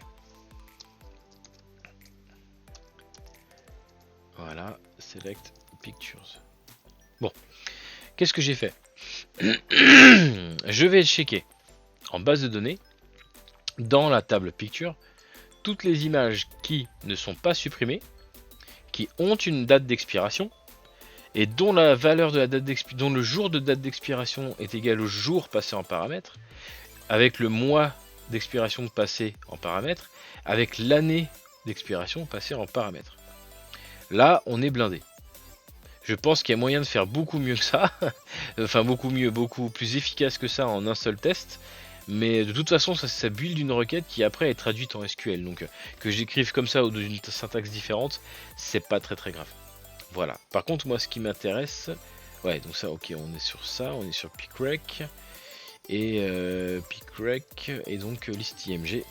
Voilà, select pictures. Bon, qu'est-ce que j'ai fait? Je vais checker en base de données, dans la table picture, toutes les images qui ne sont pas supprimées, qui ont une date d'expiration, et dont la valeur de la date dont le jour de date d'expiration est égal au jour passé en paramètre, avec le mois d'expiration passé en paramètre, avec l'année d'expiration passée en paramètre. Là, on est blindé. Je pense qu'il y a moyen de faire beaucoup mieux que ça, enfin beaucoup mieux, beaucoup plus efficace que ça en un seul test. Mais de toute façon, ça build une requête qui après est traduite en SQL. Donc que j'écrive comme ça ou d'une syntaxe différente, c'est pas très grave. Voilà. Par contre, moi, ce qui m'intéresse, ouais, donc ça, ok, on est sur ça, on est sur picrec et picrec et donc list img.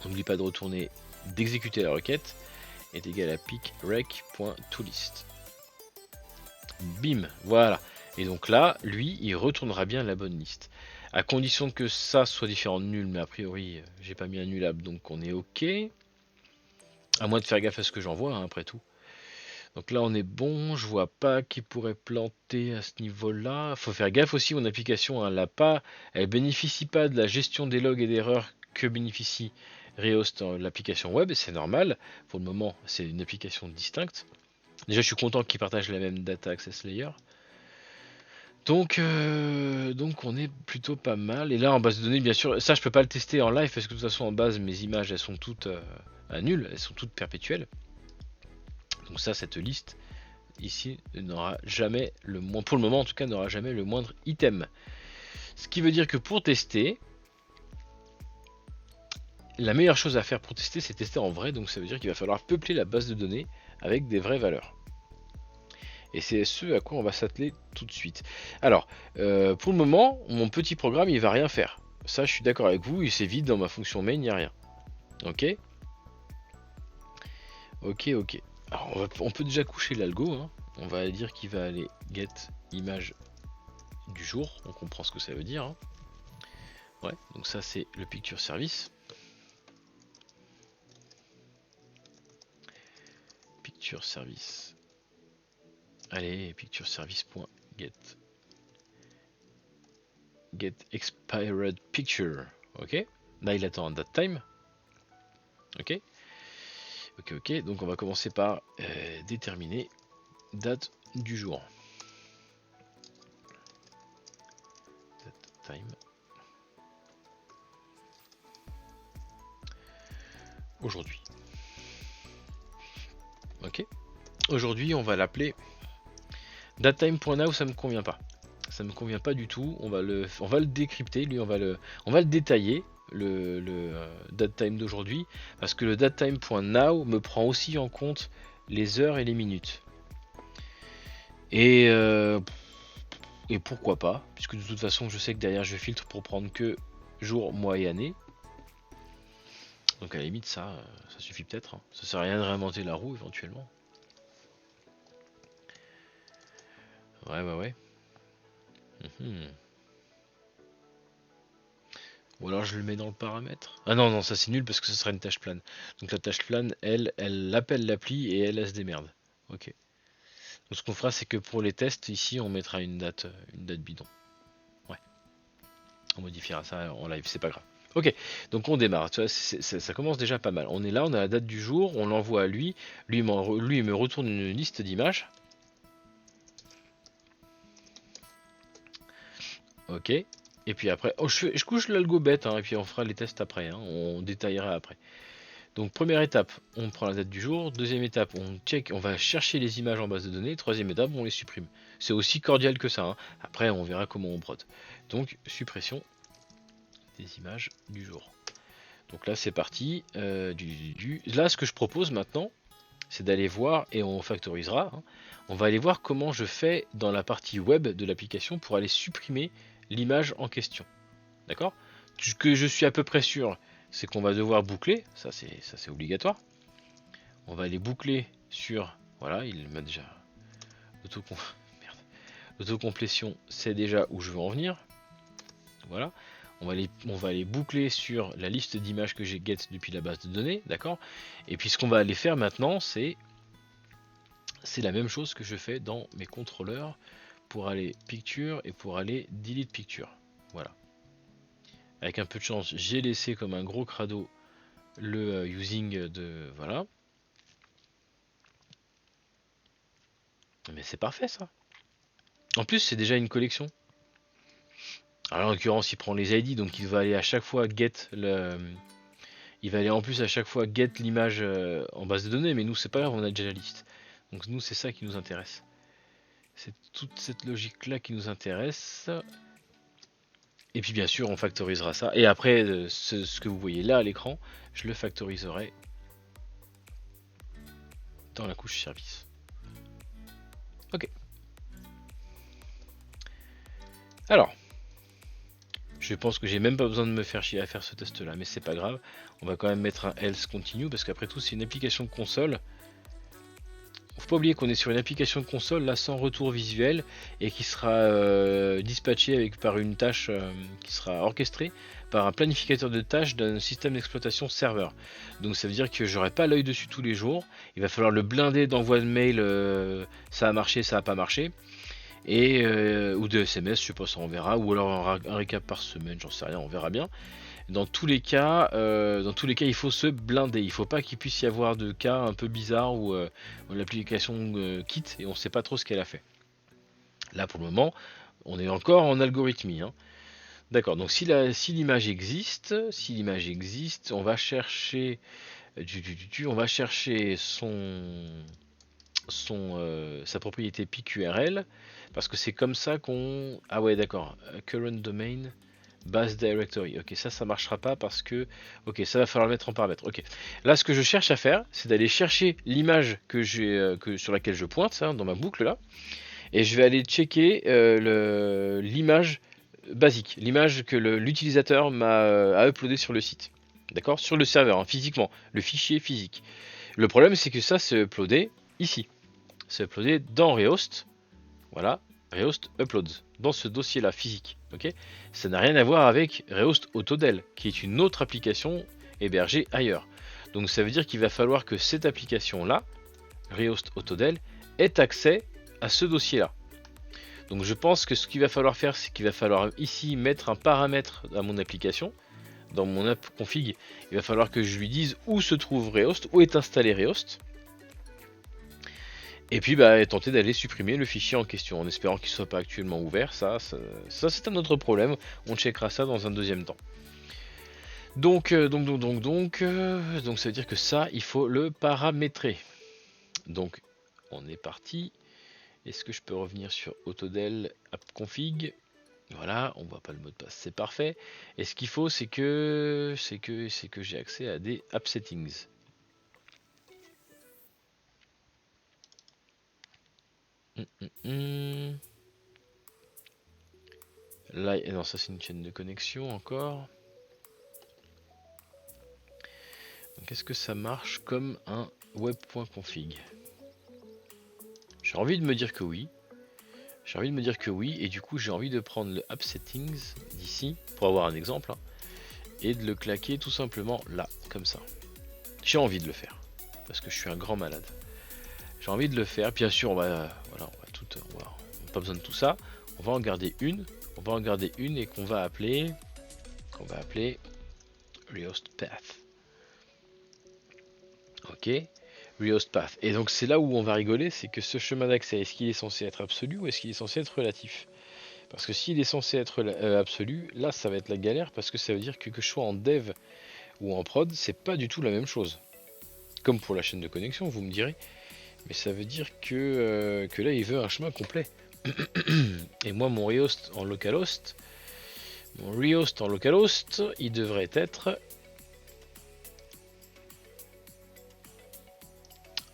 N'oublie pas de retourner, d'exécuter la requête est égal à picrec.toList. Bim, voilà. Et donc là, lui, il retournera bien la bonne liste. À condition que ça soit différent de nul, mais a priori, j'ai pas mis un nullable, donc on est ok. À moins de faire gaffe à ce que j'envoie, hein, après tout. Donc là, on est bon. Je vois pas qui pourrait planter à ce niveau-là. Faut faire gaffe aussi, mon application, hein, elle bénéficie pas de la gestion des logs et d'erreurs que bénéficie Rehost, l'application web. C'est normal. Pour le moment, c'est une application distincte. Déjà, je suis content qu'ils partagent la même data access layer. Donc on est plutôt pas mal. Et là, en base de données, bien sûr, ça je peux pas le tester en live parce que de toute façon, en base, mes images elles sont toutes à nul, elles sont toutes perpétuelles. Donc ça, cette liste ici n'aura jamais le moins, pour le moment en tout cas, n'aura jamais le moindre item. Ce qui veut dire que pour tester, la meilleure chose à faire pour tester, c'est tester en vrai. Donc ça veut dire qu'il va falloir peupler la base de données avec des vraies valeurs. Et c'est ce à quoi on va s'atteler tout de suite. Alors, pour le moment, mon petit programme, il va rien faire. Ça, je suis d'accord avec vous, il c'est vide dans ma fonction main, il n'y a rien. Ok. Ok. Alors, on peut déjà coucher l'algo. Hein. On va dire qu'il va aller get image du jour. On comprend ce que ça veut dire. Hein. Ouais, donc ça, c'est le picture service. Picture service. Allez, picture service.get get expired picture. Ok. Là, il attend un date time. Ok. Ok. Donc, on va commencer par déterminer date du jour. Date time. Aujourd'hui. Ok. Aujourd'hui, on va l'appeler datetime.now. Ça me convient pas. Ça me convient pas du tout. On va le décrypter. Lui, on va le détailler. Le datetime d'aujourd'hui, parce que le datetime.now me prend aussi en compte les heures et les minutes. Et pourquoi pas, puisque de toute façon je sais que derrière je filtre pour prendre que jour, mois et année. Donc à la limite ça suffit peut-être. Hein. Ça sert à rien de réinventer la roue éventuellement. Ouais. Ou alors je le mets dans le paramètre. Ah non, ça c'est nul parce que ce sera une tâche plane. Donc la tâche plane, elle appelle l'appli et elle se démerde. Ok. Donc ce qu'on fera, c'est que pour les tests, ici, on mettra une date bidon. Ouais. On modifiera ça en live, c'est pas grave. Ok, donc on démarre, tu vois, ça commence déjà pas mal. On est là, on a la date du jour, on l'envoie à lui, lui il me retourne une liste d'images. Ok, et puis après, oh, je couche l'algo bête, hein, et puis on fera les tests après, hein, on détaillera après. Donc première étape, on prend la date du jour. Deuxième étape, on check, on va chercher les images en base de données. Troisième étape, on les supprime. C'est aussi cordial que ça, hein. Après, on verra comment on brode. Donc suppression des images du jour. Donc là, c'est parti. Là, ce que je propose maintenant, c'est d'aller voir, et on factorisera, hein, on va aller voir comment je fais dans la partie web de l'application pour aller supprimer l'image en question. D'accord? Ce que je suis à peu près sûr, c'est qu'on va devoir boucler, ça c'est obligatoire. On va aller boucler sur, voilà, il m'a déjà autocomplétion, c'est déjà où je veux en venir. Voilà. On va aller boucler sur la liste d'images que j'ai get depuis la base de données, d'accord. Et puis ce qu'on va aller faire maintenant, c'est la même chose que je fais dans mes contrôleurs pour aller picture et pour aller delete picture. Voilà. Avec un peu de chance, j'ai laissé comme un gros crado le using de, voilà. Mais c'est parfait ça. En plus, c'est déjà une collection. Alors en l'occurrence, il prend les ID, donc il va aller à chaque fois get le. Il va aller en plus à chaque fois get l'image en base de données, mais nous c'est pas grave, on a déjà la liste. Donc nous c'est ça qui nous intéresse. C'est toute cette logique là qui nous intéresse. Et puis bien sûr on factorisera ça. Et après ce que vous voyez là à l'écran, je le factoriserai dans la couche service. Ok. Alors, je pense que j'ai même pas besoin de me faire chier à faire ce test là, mais c'est pas grave. On va quand même mettre un else continue parce qu'après tout c'est une application de console. Faut pas oublier qu'on est sur une application de console là sans retour visuel et qui sera dispatchée par une tâche qui sera orchestrée par un planificateur de tâches d'un système d'exploitation serveur. Donc ça veut dire que j'aurai pas l'œil dessus tous les jours. Il va falloir le blinder d'envoi de mail, ça a marché, ça a pas marché. Et ou de SMS, je sais pas, ça on verra, ou alors un récap par semaine, j'en sais rien, on verra bien. Dans tous les cas, il faut se blinder. Il faut pas qu'il puisse y avoir de cas un peu bizarres où l'application quitte et on sait pas trop ce qu'elle a fait. Là, pour le moment, on est encore en algorithmie, hein. D'accord. Donc si l'image existe, on va chercher sa propriété PQRL parce que c'est comme ça qu'on. Ah ouais, d'accord. Current domain. Base directory, ok, ça marchera pas parce que, ok, ça va falloir le mettre en paramètre. Ok, là ce que je cherche à faire, c'est d'aller chercher l'image sur laquelle je pointe, hein, dans ma boucle là, et je vais aller checker l'image basique, l'image que l'utilisateur a uploadé sur le site, d'accord, sur le serveur, hein, physiquement, le fichier physique. Le problème c'est que ça c'est uploadé ici, c'est uploadé dans Rehost, voilà, Rehost Uploads, dans ce dossier-là physique. Ok, ça n'a rien à voir avec Rehost Autodel, qui est une autre application hébergée ailleurs. Donc ça veut dire qu'il va falloir que cette application-là, Rehost Autodel, ait accès à ce dossier-là. Donc je pense que ce qu'il va falloir faire, c'est qu'il va falloir ici mettre un paramètre à mon application. Dans mon app config, il va falloir que je lui dise où se trouve Rehost, où est installé Rehost. Et puis tenter d'aller supprimer le fichier en question en espérant qu'il ne soit pas actuellement ouvert. Ça c'est un autre problème. On checkera ça dans un deuxième temps. Donc ça veut dire que ça, il faut le paramétrer. Donc on est parti. Est-ce que je peux revenir sur Autodel app config? Voilà, on voit pas le mot de passe, c'est parfait. Et ce qu'il faut, c'est que j'ai accès à des app settings. Là, non, ça c'est une chaîne de connexion encore. Donc est-ce que ça marche comme un web.config? J'ai envie de me dire que oui. Et du coup j'ai envie de prendre le app settings d'ici pour avoir un exemple, hein, et de le claquer tout simplement là, comme ça. J'ai envie de le faire parce que je suis un grand malade. J'ai envie de le faire. Bien sûr, on va pas besoin de tout ça. On va en garder une et qu'on va appeler rehost path. Ok, rehost path. Et donc c'est là où on va rigoler, c'est que ce chemin d'accès, est-ce qu'il est censé être absolu ou est-ce qu'il est censé être relatif? Parce que s'il est censé être absolu, là ça va être la galère parce que ça veut dire que je sois en dev ou en prod, c'est pas du tout la même chose. Comme pour la chaîne de connexion, vous me direz. Mais ça veut dire que là il veut un chemin complet. Et moi mon rehost en localhost, il devrait être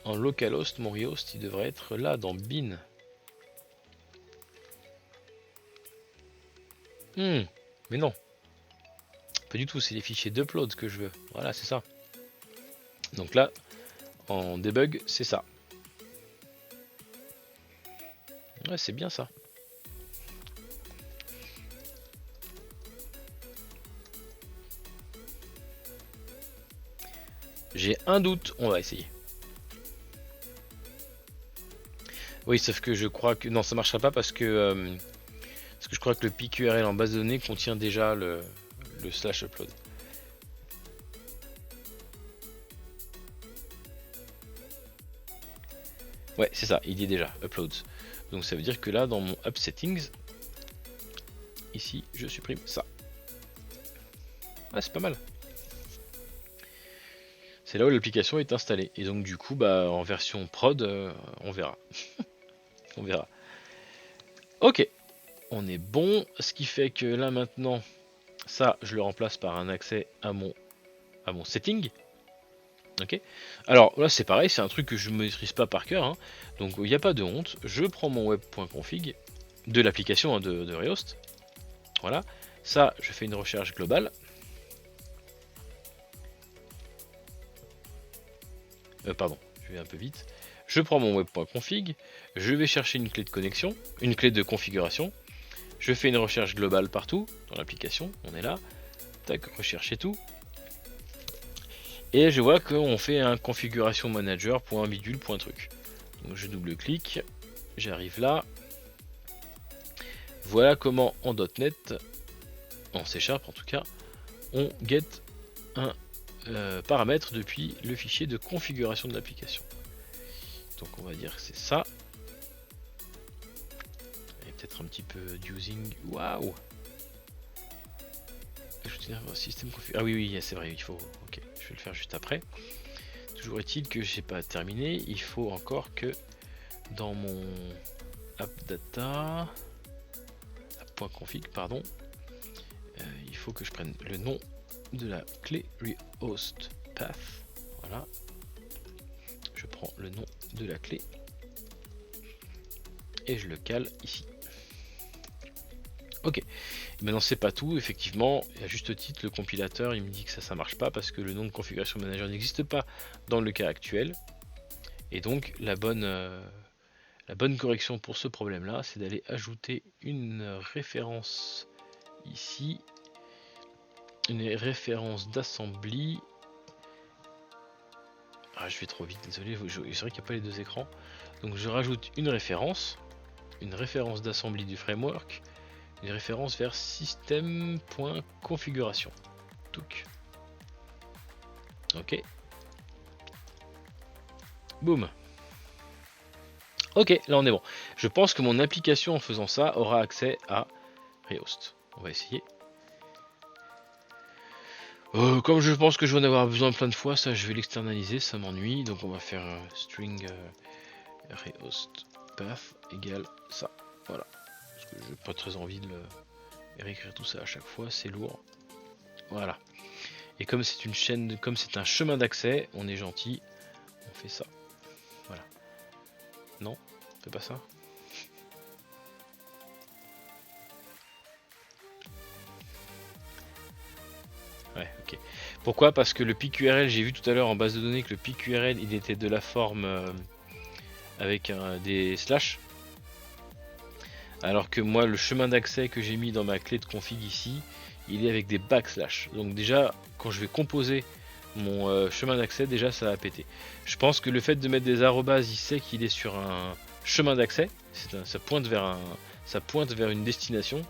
en localhost, mon rehost il devrait être là dans bin. Mais non, pas du tout, c'est les fichiers d'upload que je veux. Voilà, c'est ça. Donc là, en debug, c'est ça. Ouais, c'est bien ça. J'ai un doute, on va essayer. Oui, sauf que je crois que... Non, ça marchera pas parce que je crois que le PQRL en base de données contient déjà le slash upload. Ouais, c'est ça, il y est déjà, uploads. Donc ça veut dire que là, dans mon app settings, ici, je supprime ça. Ah, c'est pas mal. C'est là où l'application est installée. Et donc du coup, bah, en version prod, on verra. On verra. Ok, on est bon. Ce qui fait que là maintenant, ça, je le remplace par un accès à mon setting. Ok. Alors là, c'est pareil, c'est un truc que je ne maîtrise pas par cœur. Hein. Donc il n'y a pas de honte. Je prends mon web.config de l'application hein, de Rehost. Voilà. Ça, je fais une recherche globale. Pardon, je vais un peu vite. Je prends mon web.config, je vais chercher une clé de connexion, une clé de configuration. Je fais une recherche globale partout dans l'application. On est là. Tac, recherche et tout. Et je vois qu'on fait un configuration manager.bidule.truc. Donc je double-clique, j'arrive là. Voilà comment en .NET, en C# en tout cas, on get un paramètre depuis le fichier de configuration de l'application. Donc on va dire que c'est ça. Et peut-être un petit peu d'using. Waouh! Système config. Ah oui, c'est vrai, il faut. Ok, je vais le faire juste après. Toujours est-il que j'ai pas terminé. Il faut encore que dans mon appdata app.config, pardon, il faut que je prenne le nom de la clé rehost path. Voilà. Je prends le nom de la clé et je le cale ici. Ok, maintenant c'est pas tout, effectivement, à juste titre, le compilateur il me dit que ça marche pas parce que le nom de configuration manager n'existe pas dans le cas actuel. Et donc la bonne correction pour ce problème là, c'est d'aller ajouter une référence ici, une référence d'assembly. Ah, je vais trop vite, désolé, c'est vrai qu'il n'y a pas les deux écrans. Donc je rajoute une référence d'assembly du framework, une référence vers système.configuration. Ok. Boum. Ok, là on est bon. Je pense que mon application en faisant ça aura accès à Rehost. On va essayer. Comme je pense que je vais en avoir besoin plein de fois, ça je vais l'externaliser, ça m'ennuie. Donc on va faire string rehost path égale ça. Voilà. Parce que j'ai pas très envie de réécrire tout ça à chaque fois, c'est lourd. Voilà. Et comme c'est une chaîne, comme c'est un chemin d'accès, on est gentil, on fait ça. Voilà. Non, c'est pas ça. Ouais, ok. Pourquoi? Parce que le PQRL, j'ai vu tout à l'heure en base de données que le PQRL il était de la forme avec des slash. Alors que moi, le chemin d'accès que j'ai mis dans ma clé de config ici, il est avec des backslash. Donc déjà, quand je vais composer mon chemin d'accès, déjà ça va péter. Je pense que le fait de mettre des arrobases, il sait qu'il est sur un chemin d'accès. Ça pointe vers une destination.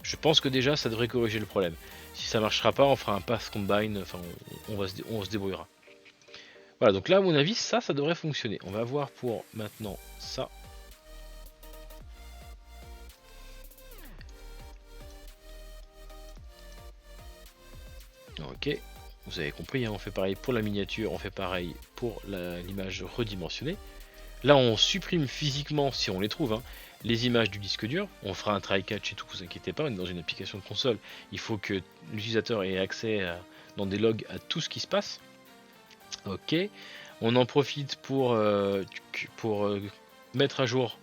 Je pense que déjà ça devrait corriger le problème. Si ça marchera pas, on fera un path combine, enfin on se débrouillera. Voilà, donc là à mon avis ça devrait fonctionner. On va voir pour maintenant ça. Ok, vous avez compris, hein, on fait pareil pour la miniature, on fait pareil pour l'image redimensionnée. Là on supprime physiquement, si on les trouve, hein, les images du disque dur. On fera un try-catch et tout, vous inquiétez pas, on est dans une application de console. Il faut que l'utilisateur ait accès dans des logs à tout ce qui se passe. Ok, on en profite pour mettre à jour.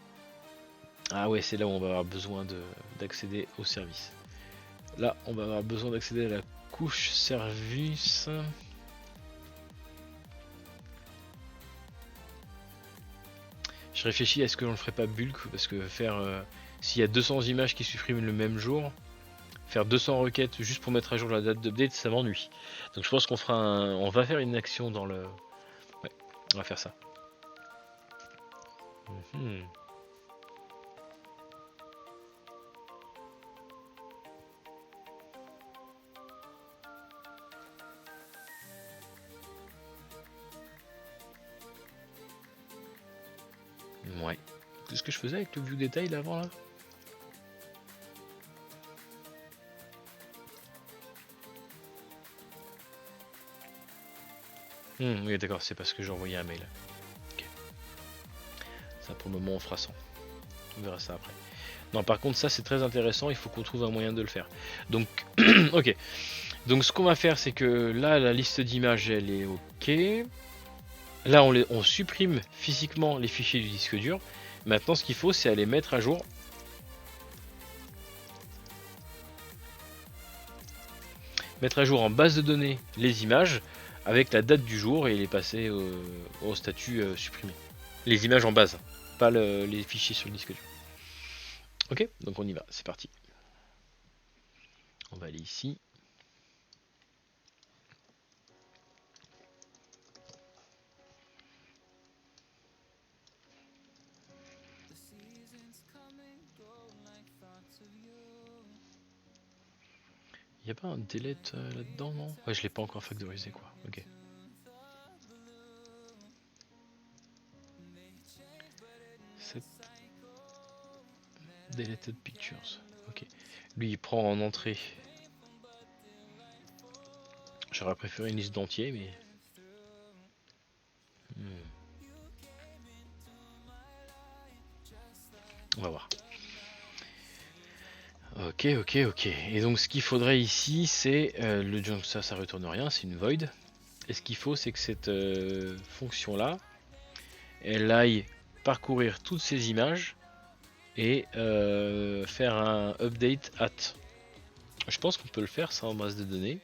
Ah ouais, c'est là où on va avoir besoin d'accéder au service. Là, on va avoir besoin d'accéder à la couche service. Je réfléchis, est-ce que l'on le ferait pas bulk, parce que faire s'il y a 200 images qui suppriment le même jour, faire 200 requêtes juste pour mettre à jour la date d'update, ça m'ennuie. Donc je pense qu'on fera on va faire une action dans le... Ouais, on va faire ça. Ouais. Qu'est-ce que je faisais avec le view détail là avant là? Oui d'accord, c'est parce que j'ai envoyé un mail. Okay. Ça pour le moment on fera sans. On verra ça après. Non par contre ça c'est très intéressant, il faut qu'on trouve un moyen de le faire. Donc ok. Donc ce qu'on va faire c'est que là la liste d'images elle est ok. Là on supprime physiquement les fichiers du disque dur. Maintenant ce qu'il faut c'est aller mettre à jour. Mettre à jour en base de données les images avec la date du jour et les passer au statut supprimé. Les images en base, pas les fichiers sur le disque dur. Ok, donc on y va, c'est parti. On va aller ici. Il n'y a pas un delete là-dedans, non? Ouais, je l'ai pas encore factorisé, quoi. Ok. Set deleted pictures. Ok. Lui, il prend en entrée. J'aurais préféré une liste d'entiers, mais... On va voir. Ok. Et donc ce qu'il faudrait ici, c'est le jump, ça retourne rien, c'est une void. Et ce qu'il faut, c'est que cette fonction-là, elle aille parcourir toutes ces images et faire un update at. Je pense qu'on peut le faire ça en base de données.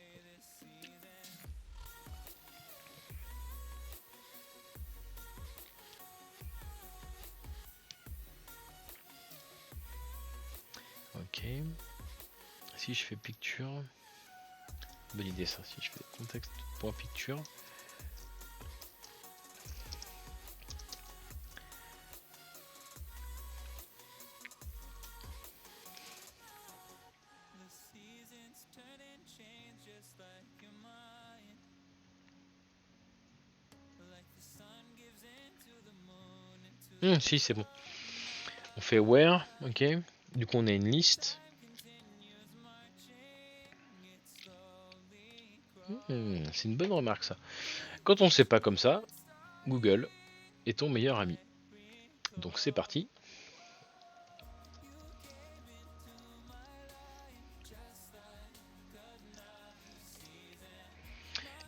Ok. Si je fais picture, bonne idée ça. Si je fais contexte.picture, si c'est bon. On fait where, ok. Du coup on a une liste. C'est une bonne remarque ça. Quand on sait pas comme ça, Google est ton meilleur ami. Donc c'est parti.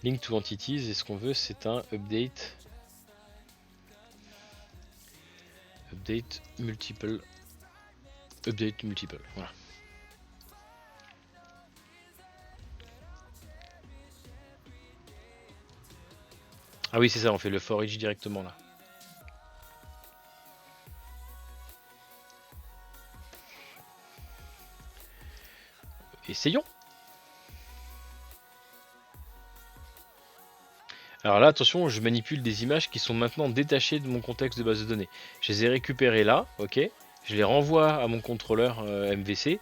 Link to entities, et ce qu'on veut c'est un update multiple. Voilà. Ah oui c'est ça, on fait le for each directement là. Essayons. Alors là, attention, je manipule des images qui sont maintenant détachées de mon contexte de base de données. Je les ai récupérées là, ok. Je les renvoie à mon contrôleur MVC,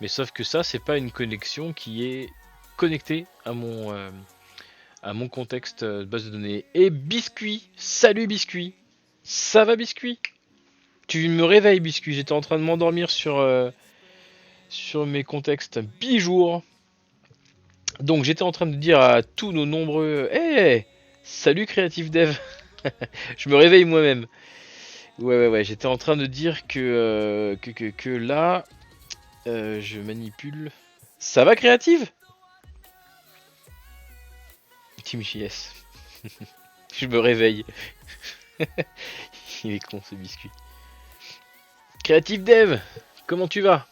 Mais sauf que ça, c'est pas une connexion qui est connectée à mon contexte de base de données. Et Biscuit, salut Biscuit, ça va Biscuit? Tu me réveilles Biscuit, j'étais en train de m'endormir sur mes contextes bijour. Donc j'étais en train de dire à tous nos nombreux... Hey, salut Creative Dev. Je me réveille moi-même. Ouais, j'étais en train de dire que là, je manipule. Ça va Creative? Team JS. Je me réveille. Il est con ce biscuit. Creative Dev, comment tu vas?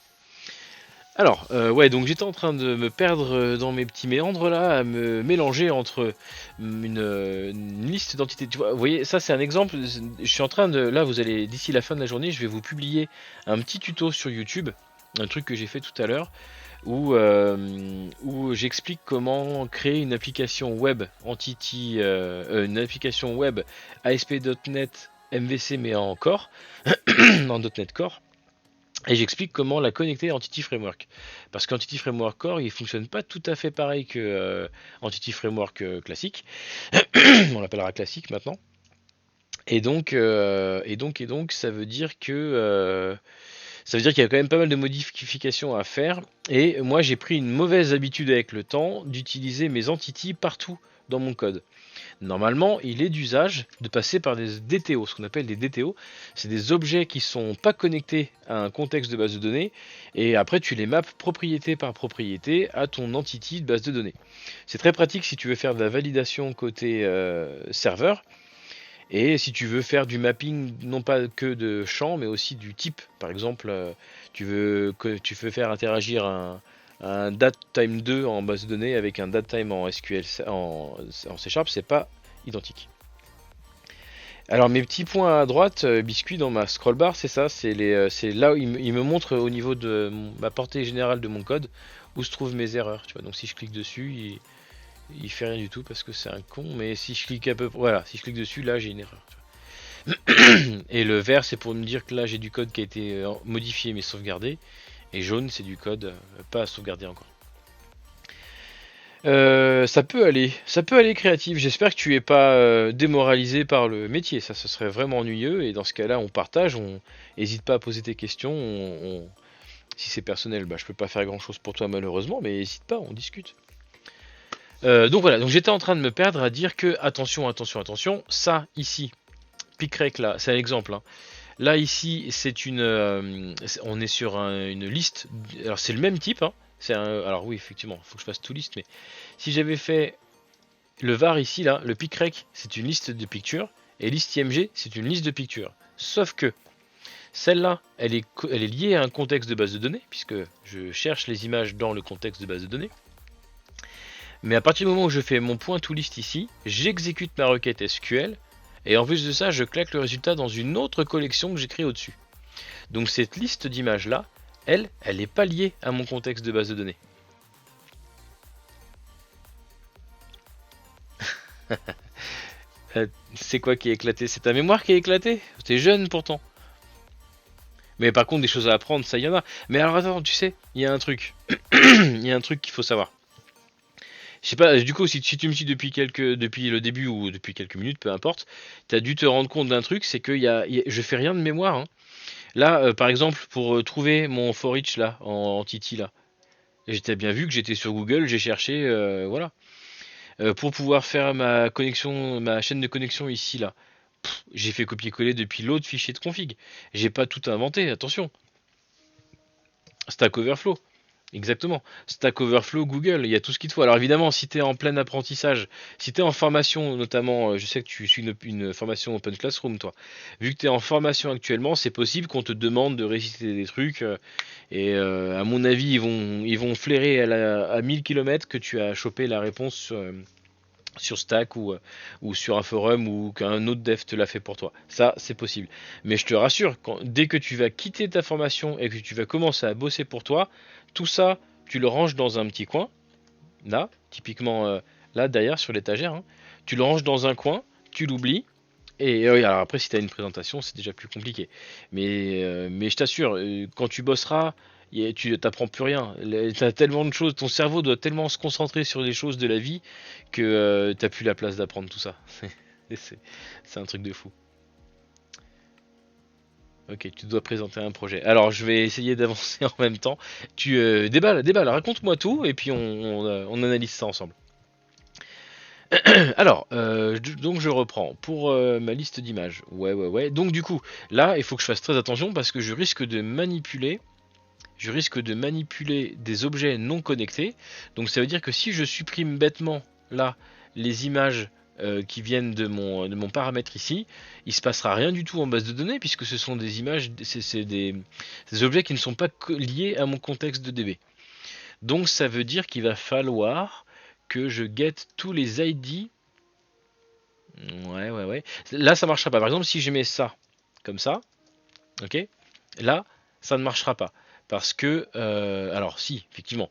Alors, ouais, donc j'étais en train de me perdre dans mes petits méandres là, à me mélanger entre une liste d'entités. Tu vois, vous voyez, ça c'est un exemple. Je suis en train de. Là, vous allez, d'ici la fin de la journée, je vais vous publier un petit tuto sur YouTube, un truc que j'ai fait tout à l'heure, où j'explique comment créer une application web Entity, une application web ASP.NET MVC, mais en Core, en .NET Core. Et j'explique comment la connecter à Entity Framework. Parce qu'Entity Framework Core, il fonctionne pas tout à fait pareil que Entity Framework classique. On l'appellera classique maintenant. Et donc, ça veut dire que ça veut dire qu'il y a quand même pas mal de modifications à faire. Et moi, j'ai pris une mauvaise habitude avec le temps d'utiliser mes entities partout dans mon code. Normalement, il est d'usage de passer par des DTO, ce qu'on appelle des DTO. C'est des objets qui sont pas connectés à un contexte de base de données, et après tu les maps propriété par propriété à ton entity de base de données. C'est très pratique si tu veux faire de la validation côté serveur, et si tu veux faire du mapping non pas que de champs, mais aussi du type. Par exemple, tu veux faire interagir un datetime 2 en base de données avec un datetime en SQL en C Sharp, c'est pas identique. Alors mes petits points à droite, biscuit dans ma scroll bar, c'est ça, c'est là où il me montre au niveau de ma portée générale de mon code où se trouvent mes erreurs. Tu vois, donc si je clique dessus, il fait rien du tout parce que c'est un con. Mais si je clique voilà, si je clique dessus, là j'ai une erreur. Et le vert, c'est pour me dire que là j'ai du code qui a été modifié mais sauvegardé. Et jaune, c'est du code pas sauvegardé encore. Ça peut aller créatif. J'espère que tu es pas démoralisé par le métier. Ça, ce serait vraiment ennuyeux. Et dans ce cas-là, on partage. On n'hésite pas à poser tes questions. Si c'est personnel, bah, je peux pas faire grand-chose pour toi malheureusement, mais n'hésite pas, on discute. Donc voilà. Donc j'étais en train de me perdre à dire que attention, ça ici, picrec là, c'est un exemple. Hein. Là ici, on est sur une liste. Alors c'est le même type. Hein. Alors oui, effectivement, il faut que je fasse tout liste, mais si j'avais fait le var ici, là, le picrec, c'est une liste de pictures, et liste IMG, c'est une liste de pictures. Sauf que celle-là, elle est liée à un contexte de base de données, puisque je cherche les images dans le contexte de base de données. Mais à partir du moment où je fais mon point to list ici, j'exécute ma requête SQL, et en plus de ça, je claque le résultat dans une autre collection que j'ai créée au-dessus. Donc cette liste d'images-là, elle n'est pas liée à mon contexte de base de données. C'est quoi qui est éclaté? C'est ta mémoire qui est éclatée? T'es jeune pourtant. Mais par contre, des choses à apprendre, ça y en a. Mais alors attends, tu sais, il y a un truc. Il y a un truc qu'il faut savoir. Je sais pas, du coup, si tu me suis depuis le début ou depuis quelques minutes, peu importe, t'as dû te rendre compte d'un truc, c'est que je fais rien de mémoire. Hein. Là, par exemple, pour trouver mon for each là, en Titi là, j'étais bien vu que j'étais sur Google, j'ai cherché, voilà. Pour pouvoir faire ma chaîne de connexion ici là, j'ai fait copier-coller depuis l'autre fichier de config. J'ai pas tout inventé, attention. Stack Overflow. Exactement. Stack Overflow, Google, il y a tout ce qu'il te faut. Alors évidemment, si tu es en plein apprentissage, si tu es en formation, notamment, je sais que tu suis une formation Open Classroom, toi. Vu que tu es en formation actuellement, c'est possible qu'on te demande de réciter des trucs. Et à mon avis, ils vont flairer à 1000 km que tu as chopé la réponse sur Stack ou sur un forum ou qu'un autre dev te l'a fait pour toi. Ça, c'est possible. Mais je te rassure, dès que tu vas quitter ta formation et que tu vas commencer à bosser pour toi, tout ça, tu le ranges dans un petit coin. Là, typiquement, là, derrière, sur l'étagère. Hein. Tu le ranges dans un coin, tu l'oublies. Et alors après, si tu as une présentation, c'est déjà plus compliqué. Mais je t'assure, quand tu bosseras, Tu t'apprends plus rien. T'as tellement de choses, ton cerveau doit tellement se concentrer sur les choses de la vie que t'as plus la place d'apprendre tout ça. C'est c'est un truc de fou. Ok, tu dois présenter un projet. Alors, je vais essayer d'avancer en même temps. Tu déballe, raconte-moi tout et puis on analyse ça ensemble. Alors, donc je reprends pour ma liste d'images. Ouais. Donc du coup, là, il faut que je fasse très attention parce que je risque de manipuler des objets non connectés. Donc ça veut dire que si je supprime bêtement là les images qui viennent de mon paramètre ici, il se passera rien du tout en base de données puisque ce sont des images, c'est des objets qui ne sont pas liés à mon contexte de DB. Donc ça veut dire qu'il va falloir que je get tous les ID. Ouais. Là ça marchera pas. Par exemple si je mets ça comme ça, ok, là ça ne marchera pas. Parce que, alors si, effectivement,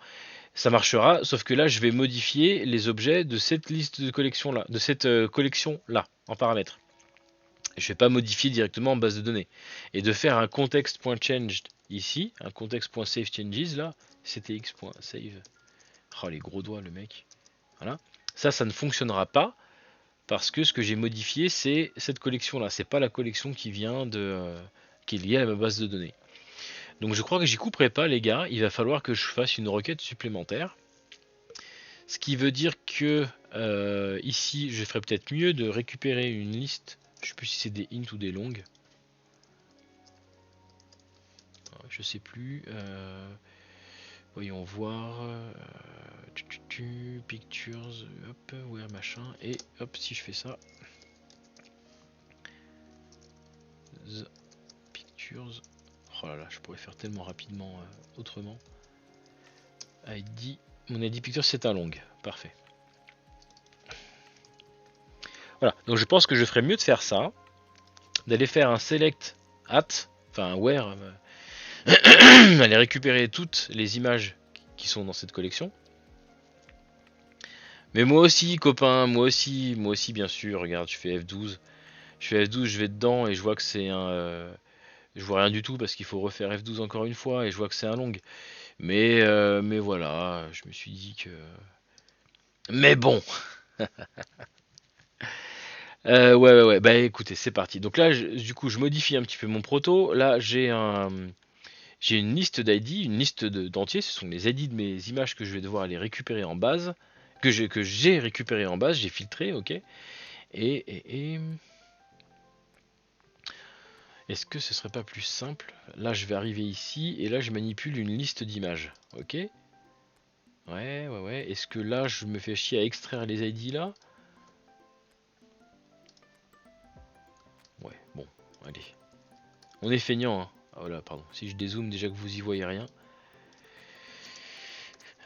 ça marchera, sauf que là, je vais modifier les objets de cette liste de collection là, de cette collection là, en paramètres. Je ne vais pas modifier directement en base de données. Et de faire un context.changed ici, un context.savechanges là, ctx.save. Oh les gros doigts le mec. Voilà. Ça ne fonctionnera pas parce que ce que j'ai modifié, c'est cette collection là. C'est pas la collection qui vient qui est liée à ma base de données. Donc je crois que j'y couperai pas les gars, il va falloir que je fasse une requête supplémentaire. Ce qui veut dire que ici je ferais peut-être mieux de récupérer une liste. Je sais plus si c'est des int ou des longues. Je sais plus. Voyons voir. Pictures, hop, where machin. Et hop, si je fais ça. The pictures. Oh là là, je pourrais faire tellement rapidement autrement. ID. Mon ID picture c'est un long. Parfait. Voilà, donc je pense que je ferais mieux de faire ça, d'aller faire un select at, enfin un where, aller récupérer toutes les images qui sont dans cette collection. Mais moi aussi, copain, moi aussi bien sûr, regarde, je fais F12. Je fais F12, je vais dedans et je vois que c'est un... je vois rien du tout parce qu'il faut refaire F12 encore une fois et je vois que c'est un long. Mais voilà, je me suis dit que... Mais bon. Ouais. Bah écoutez, c'est parti. Donc là, du coup, je modifie un petit peu mon proto. Là, j'ai une liste d'ID, une liste d'entiers. Ce sont les ID de mes images que je vais devoir aller récupérer en base, que j'ai récupéré en base, j'ai filtré, ok. Et est-ce que ce serait pas plus simple? Là, je vais arriver ici et là, je manipule une liste d'images, ok. Ouais. Est-ce que là, je me fais chier à extraire les ID là? Ouais, bon, allez. On est feignant, hein. Ah voilà, pardon. Si je dézoome, déjà que vous y voyez rien.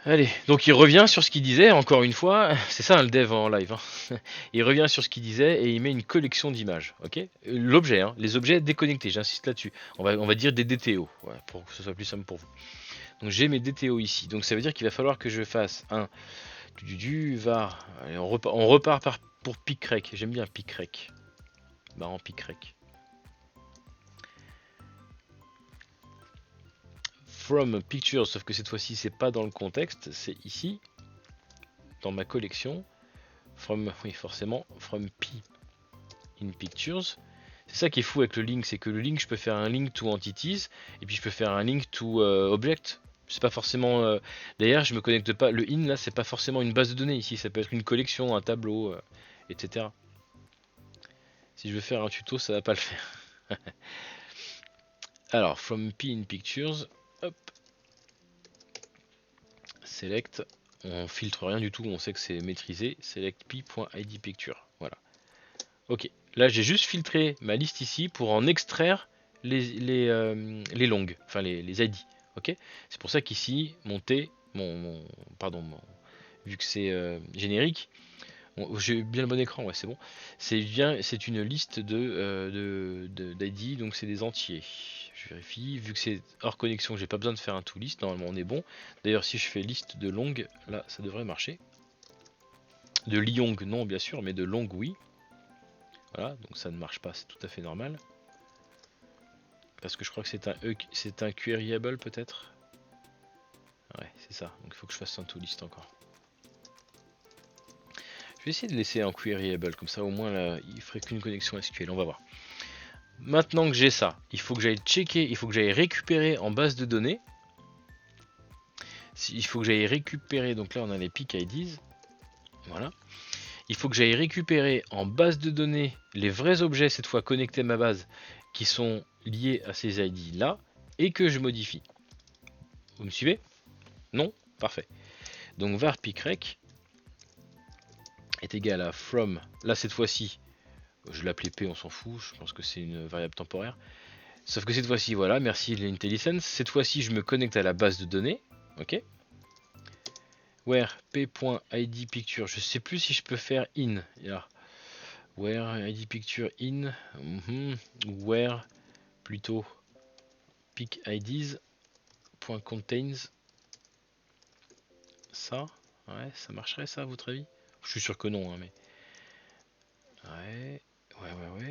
Allez, donc il revient sur ce qu'il disait, encore une fois, c'est ça le dev en live, hein. Il revient sur ce qu'il disait et il met une collection d'images, ok. L'objet, hein, les objets déconnectés, j'insiste là-dessus. On va dire des DTO, ouais, pour que ce soit plus simple pour vous. Donc j'ai mes DTO ici, donc ça veut dire qu'il va falloir que je fasse un du var, allez, on repart pour picrec, j'aime bien picrec, marrant picrec. From pictures, sauf que cette fois-ci c'est pas dans le contexte, c'est ici, dans ma collection. From, oui forcément, from p in pictures. C'est ça qui est fou avec le link, c'est que le link, je peux faire un link to entities, et puis je peux faire un link to object. C'est pas forcément... D'ailleurs, je me connecte pas... Le in, là, c'est pas forcément une base de données ici, ça peut être une collection, un tableau, etc. Si je veux faire un tuto, ça va pas le faire. Alors, from p in pictures, hop, select, on filtre rien du tout, on sait que c'est maîtrisé, select p.id picture, voilà. Ok, là j'ai juste filtré ma liste ici pour en extraire les longues, enfin les ID, ok. C'est pour ça qu'ici, mon T, vu que c'est générique, j'ai bien le bon écran, ouais c'est bon, c'est une liste d'ID, donc c'est des entiers. Je vérifie, vu que c'est hors connexion, j'ai pas besoin de faire un to list, normalement on est bon. D'ailleurs si je fais liste de longues, là ça devrait marcher. De Lyong non bien sûr, mais de longues oui. Voilà, donc ça ne marche pas, c'est tout à fait normal. Parce que je crois que c'est un queryable peut-être. Ouais, c'est ça. Donc il faut que je fasse un toList encore. Je vais essayer de laisser un queryable, comme ça au moins là, il ferait qu'une connexion SQL, on va voir. Maintenant que j'ai ça, il faut que j'aille checker, il faut que j'aille récupérer en base de données. Il faut que j'aille récupérer, donc là on a les peak IDs. Voilà. Il faut que j'aille récupérer en base de données les vrais objets, cette fois connectés à ma base, qui sont liés à ces ID là, et que je modifie. Vous me suivez? Non? Parfait. Donc var picrec est égal à from, là cette fois-ci, je l'appelais p, on s'en fout, je pense que c'est une variable temporaire. Sauf que cette fois-ci, voilà, merci l'IntelliSense, cette fois-ci je me connecte à la base de données, ok. Where p.idPicture, je sais plus si je peux faire in, là. Where idPicture in, where plutôt picIDs.contains, ça, ouais, ça marcherait ça à votre avis? Je suis sûr que non, hein, mais ouais.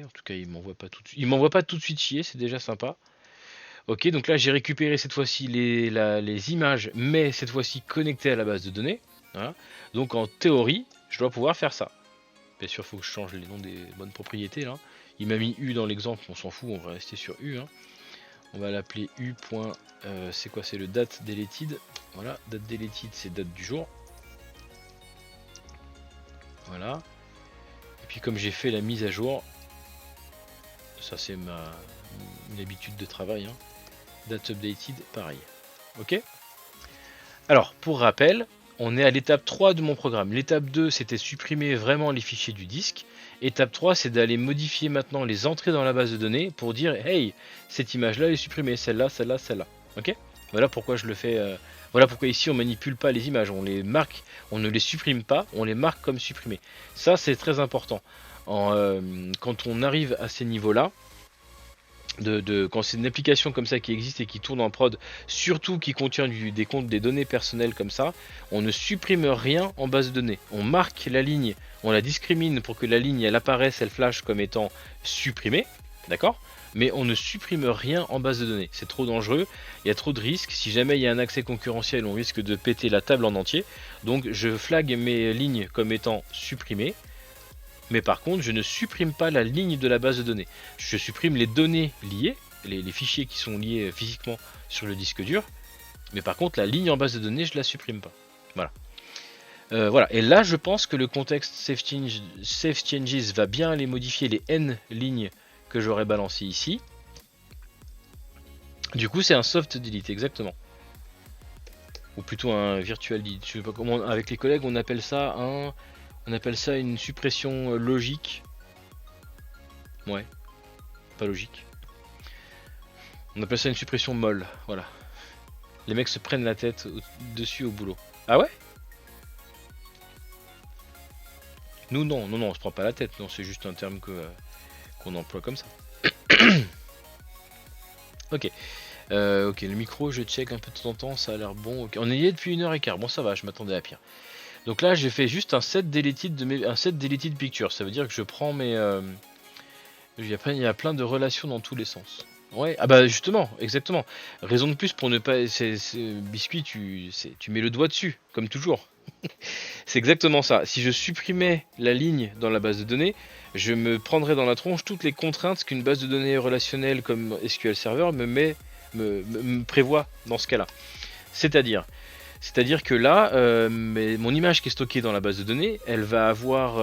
En tout cas, il m'envoie pas tout de suite. Il m'envoie pas tout de suite chier, c'est déjà sympa. Ok, donc là j'ai récupéré cette fois-ci les images, mais cette fois-ci connectées à la base de données. Voilà. Donc en théorie, je dois pouvoir faire ça. Bien sûr, il faut que je change les noms des bonnes propriétés là. Il m'a mis U dans l'exemple, on s'en fout, on va rester sur U. Hein. On va l'appeler U. C'est quoi? C'est le date deleted. Voilà, date deleted, c'est date du jour. Voilà. Et puis comme j'ai fait la mise à jour, ça c'est une habitude de travail. Hein. Date updated, pareil. Ok. Alors, pour rappel, on est à l'étape 3 de mon programme. L'étape 2, c'était supprimer vraiment les fichiers du disque. Étape 3, c'est d'aller modifier maintenant les entrées dans la base de données pour dire hey, cette image-là est supprimée, celle-là, celle-là, celle-là. Ok. Voilà pourquoi je le fais. Voilà pourquoi ici on manipule pas les images, on les marque, on ne les supprime pas, on les marque comme supprimées. Ça, c'est très important. Quand on arrive à ces niveaux-là, quand c'est une application comme ça qui existe et qui tourne en prod, surtout qui contient des données personnelles comme ça, on ne supprime rien en base de données. On marque la ligne, on la discrimine pour que la ligne elle apparaisse, elle flash comme étant supprimée, d'accord? Mais on ne supprime rien en base de données. C'est trop dangereux, il y a trop de risques. Si jamais il y a un accès concurrentiel, on risque de péter la table en entier. Donc je flag mes lignes comme étant supprimées. Mais par contre, je ne supprime pas la ligne de la base de données. Je supprime les données liées, les fichiers qui sont liés physiquement sur le disque dur. Mais par contre, la ligne en base de données, je la supprime pas. Voilà. Voilà. Et là, je pense que le contexte save changes va bien aller modifier les n lignes que j'aurais balancées ici. Du coup, c'est un soft delete, exactement. Ou plutôt un virtual delete. Je sais pas comment, avec les collègues, on appelle ça une suppression logique. Ouais, pas logique. On appelle ça une suppression molle, voilà. Les mecs se prennent la tête dessus au boulot. Ah ouais? Nous non, on se prend pas la tête, non, c'est juste un terme qu'on emploie comme ça. Ok. Ok, le micro, je check un peu de temps en temps, ça a l'air bon. Okay. On y est depuis 1h15, bon ça va, je m'attendais à pire. Donc là, j'ai fait juste un set deleted picture. Ça veut dire que je prends mes... il y a plein de relations dans tous les sens. Ouais, ah bah justement, exactement. Raison de plus pour ne pas... Biscuit, tu mets le doigt dessus, comme toujours. C'est exactement ça. Si je supprimais la ligne dans la base de données, je me prendrais dans la tronche toutes les contraintes qu'une base de données relationnelle comme SQL Server me prévoit dans ce cas-là. C'est-à-dire que là, mon image qui est stockée dans la base de données, elle va avoir...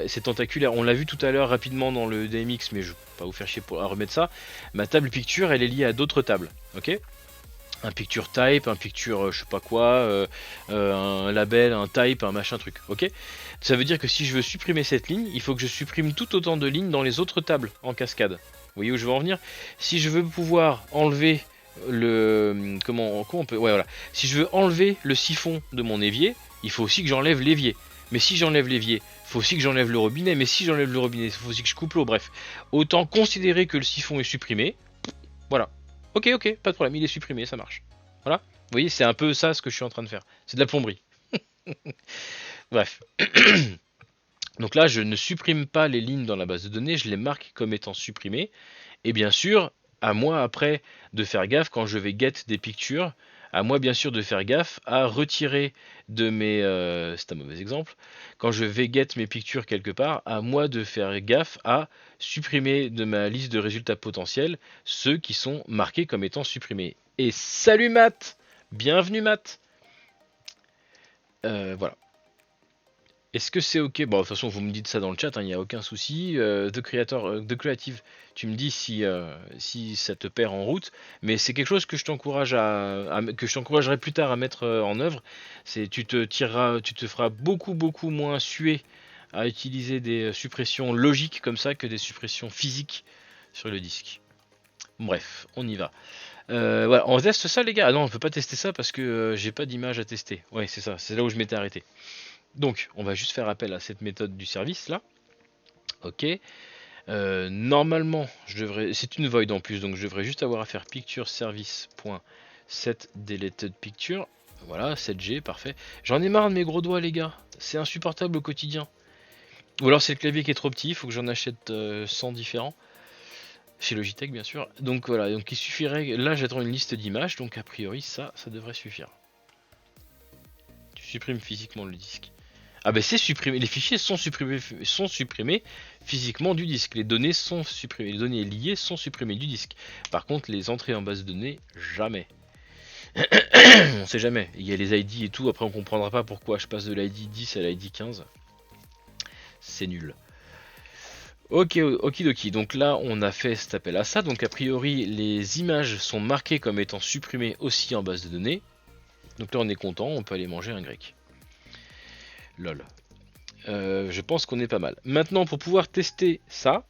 c'est tentaculaire. On l'a vu tout à l'heure rapidement dans le DMX, mais je ne vais pas vous faire chier pour remettre ça. Ma table picture, elle est liée à d'autres tables. Ok ? Un picture type, un picture je sais pas quoi, un label, un type, un machin truc. Ok ? Ça veut dire que si je veux supprimer cette ligne, il faut que je supprime tout autant de lignes dans les autres tables en cascade. Vous voyez où je veux en venir ? Si je veux pouvoir enlever comment on peut, ouais voilà, si je veux enlever le siphon de mon évier, il faut aussi que j'enlève l'évier. Mais si j'enlève l'évier, il faut aussi que j'enlève le robinet. Mais si j'enlève le robinet, il faut aussi que je coupe l'eau. Bref, autant considérer que le siphon est supprimé. Voilà. Ok, pas de problème, il est supprimé, ça marche. Voilà. Vous voyez, c'est un peu ça ce que je suis en train de faire. C'est de la plomberie. Bref. Donc là, je ne supprime pas les lignes dans la base de données, je les marque comme étant supprimées. Et bien sûr, à moi après de faire gaffe quand je vais get des pictures, À moi bien sûr de faire gaffe à retirer de mes... c'est un mauvais exemple. Quand je vais get mes pictures quelque part, à moi de faire gaffe à supprimer de ma liste de résultats potentiels ceux qui sont marqués comme étant supprimés. Et salut Matt! Bienvenue Matt! Voilà. Est-ce que c'est ok? Bon, de toute façon, vous me dites ça dans le chat, il n'y a aucun souci. De Creative, tu me dis si ça te perd en route, mais c'est quelque chose que je t'encourage que je t'encouragerai plus tard à mettre en œuvre. C'est tu te feras beaucoup moins suer à utiliser des suppressions logiques comme ça que des suppressions physiques sur le disque. Bref, on y va. Voilà, on teste ça les gars. Ah non, on peut pas tester ça parce que j'ai pas d'image à tester. Ouais, c'est ça, c'est là où je m'étais arrêté. Donc, on va juste faire appel à cette méthode du service là. Ok. Normalement, c'est une void en plus, donc je devrais juste avoir à faire picture service.set deleted picture. Voilà, 7G, parfait. J'en ai marre de mes gros doigts, les gars. C'est insupportable au quotidien. Ou alors c'est le clavier qui est trop petit, il faut que j'en achète 100 différents. Chez Logitech, bien sûr. Donc voilà, donc il suffirait. Là, j'attends une liste d'images, donc a priori, ça devrait suffire. Tu supprimes physiquement le disque. Ah ben c'est supprimé, les fichiers sont supprimés physiquement du disque, les données sont supprimées, les données liées sont supprimées du disque. Par contre les entrées en base de données, jamais. On sait jamais, il y a les ID et tout, après on comprendra pas pourquoi je passe de l'ID 10 à l'ID 15. C'est nul. Ok, okidoki, donc là on a fait cet appel à ça, donc a priori les images sont marquées comme étant supprimées aussi en base de données. Donc là on est content, on peut aller manger un grec. Lol. Je pense qu'on est pas mal. Maintenant, pour pouvoir tester ça,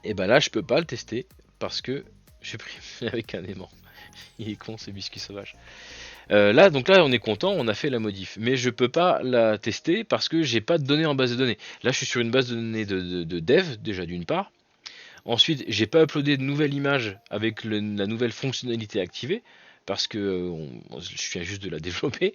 et ben là, je peux pas le tester parce que j'ai pris avec un aimant. Il est con, ce biscuit sauvage. Donc là, on est content, on a fait la modif. Mais je peux pas la tester parce que j'ai pas de données en base de données. Là, je suis sur une base de données de dev, déjà d'une part. Ensuite, j'ai pas uploadé de nouvelle image avec la nouvelle fonctionnalité activée parce que je viens juste de la développer.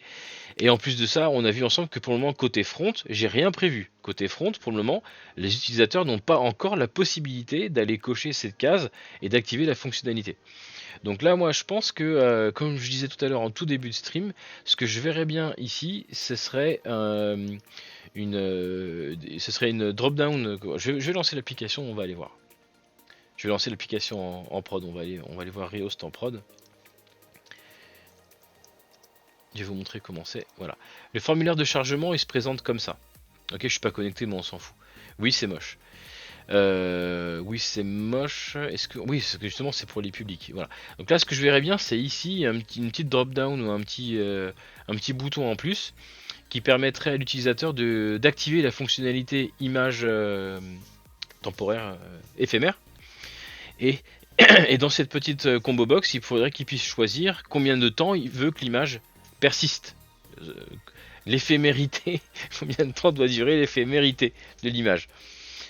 Et en plus de ça, on a vu ensemble que pour le moment, côté front, j'ai rien prévu. Côté front, pour le moment, les utilisateurs n'ont pas encore la possibilité d'aller cocher cette case et d'activer la fonctionnalité. Donc là, moi, je pense que, comme je disais tout à l'heure en tout début de stream, ce que je verrais bien ici, ce serait une drop-down. Je vais lancer l'application, on va aller voir. Je vais lancer l'application en prod, on va aller voir Rehost en prod. Je vais vous montrer comment c'est. Voilà. Le formulaire de chargement, il se présente comme ça. Ok, je suis pas connecté, mais on s'en fout. Oui, c'est moche. Oui, c'est moche. Oui, parce que justement, c'est pour les publics. Voilà. Donc là, ce que je verrais bien, c'est ici une petite drop-down ou un petit bouton en plus qui permettrait à l'utilisateur d'activer la fonctionnalité image temporaire éphémère. Et et dans cette petite combo box, il faudrait qu'il puisse choisir combien de temps il veut que l'image persiste. L'éphémérité, combien de temps doit durer l'éphémérité de l'image.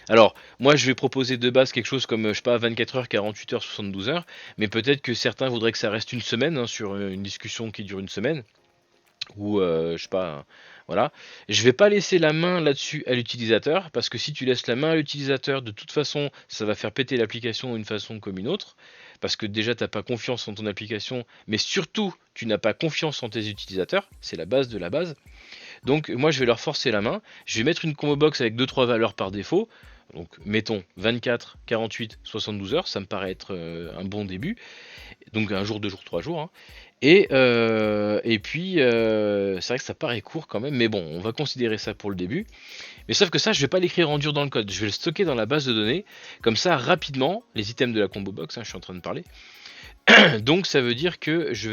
Alors, moi je vais proposer de base quelque chose comme, je sais pas, 24 heures, 48 heures, 72 heures, mais peut-être que certains voudraient que ça reste une semaine, hein, sur une discussion qui dure une semaine, ou je sais pas, voilà. Je vais pas laisser la main là-dessus à l'utilisateur, parce que si tu laisses la main à l'utilisateur, de toute façon, ça va faire péter l'application d'une façon comme une autre, parce que déjà t'as pas confiance en ton application, mais surtout tu n'as pas confiance en tes utilisateurs, c'est la base de la base. Donc moi je vais leur forcer la main, je vais mettre une combo box avec 2-3 valeurs par défaut. Donc mettons 24, 48, 72 heures, ça me paraît être un bon début. Donc un jour, 2 jours, 3 jours. Hein. Et puis c'est vrai que ça paraît court quand même, mais bon, on va considérer ça pour le début. Mais sauf que ça, je vais pas l'écrire en dur dans le code, je vais le stocker dans la base de données. Comme ça, rapidement, les items de la combo box, hein, je suis en train de parler. Donc ça veut dire que je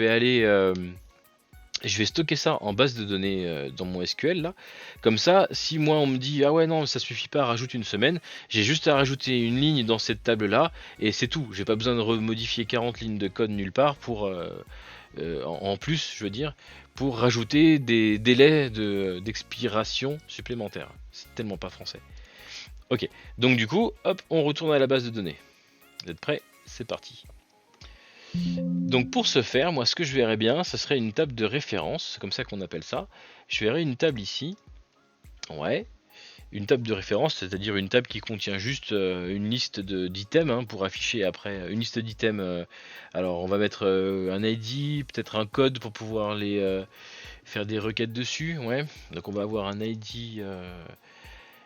vais stocker ça en base de données dans mon SQL là. Comme ça, si moi on me dit ah ouais non ça suffit pas, rajoute une semaine, j'ai juste à rajouter une ligne dans cette table là et c'est tout. J'ai pas besoin de remodifier 40 lignes de code nulle part pour en plus je veux dire pour rajouter des délais d'expiration supplémentaires. C'est tellement pas français. Ok, donc du coup, hop, on retourne à la base de données. Vous êtes prêts? C'est parti. Donc pour ce faire, moi ce que je verrais bien, ce serait une table de référence, c'est comme ça qu'on appelle ça. Je verrais une table ici, ouais, une table de référence, c'est-à-dire une table qui contient juste une liste d'items hein, pour afficher après une liste d'items. Alors on va mettre un ID, peut-être un code pour pouvoir les faire des requêtes dessus. Ouais. Donc on va avoir un ID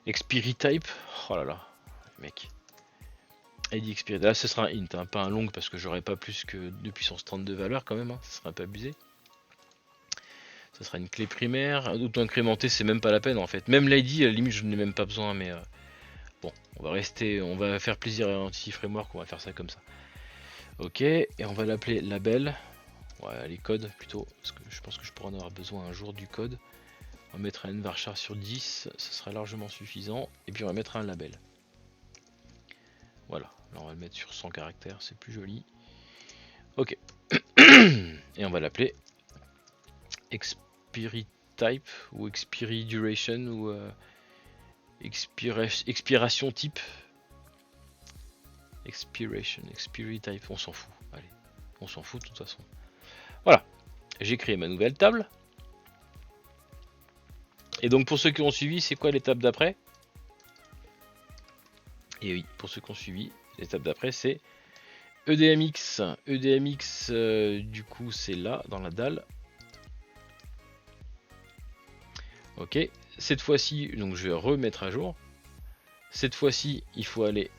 expiry type. Oh là là, mec. ID expiry. Là ce sera un int, hein, pas un long parce que j'aurai pas plus que de puissance 32 valeurs quand même. Hein, ça sera un peu abusé. Ça sera une clé primaire. Auto-incrémenter, c'est même pas la peine en fait. Même l'ID, à la limite, je n'ai même pas besoin, mais bon, on va faire plaisir à Entity Framework, on va faire ça comme ça. Ok, et on va l'appeler label. Ouais, les codes plutôt, parce que je pense que je pourrais en avoir besoin un jour du code. On va mettre un nvarchar sur 10, ce sera largement suffisant. Et puis on va mettre un label. Voilà, là on va le mettre sur 100 caractères, c'est plus joli. Ok, et on va l'appeler expiry type ou expiry duration ou expiration type. Expiry type, on s'en fout. Allez, on s'en fout de toute façon. Voilà, j'ai créé ma nouvelle table. Et donc pour ceux qui ont suivi, c'est quoi l'étape d'après? Et oui, pour ceux qui ont suivi, l'étape d'après c'est EDMX. EDMX, du coup, c'est là, dans la dalle. Ok, cette fois-ci, donc je vais remettre à jour. Cette fois-ci, il faut aller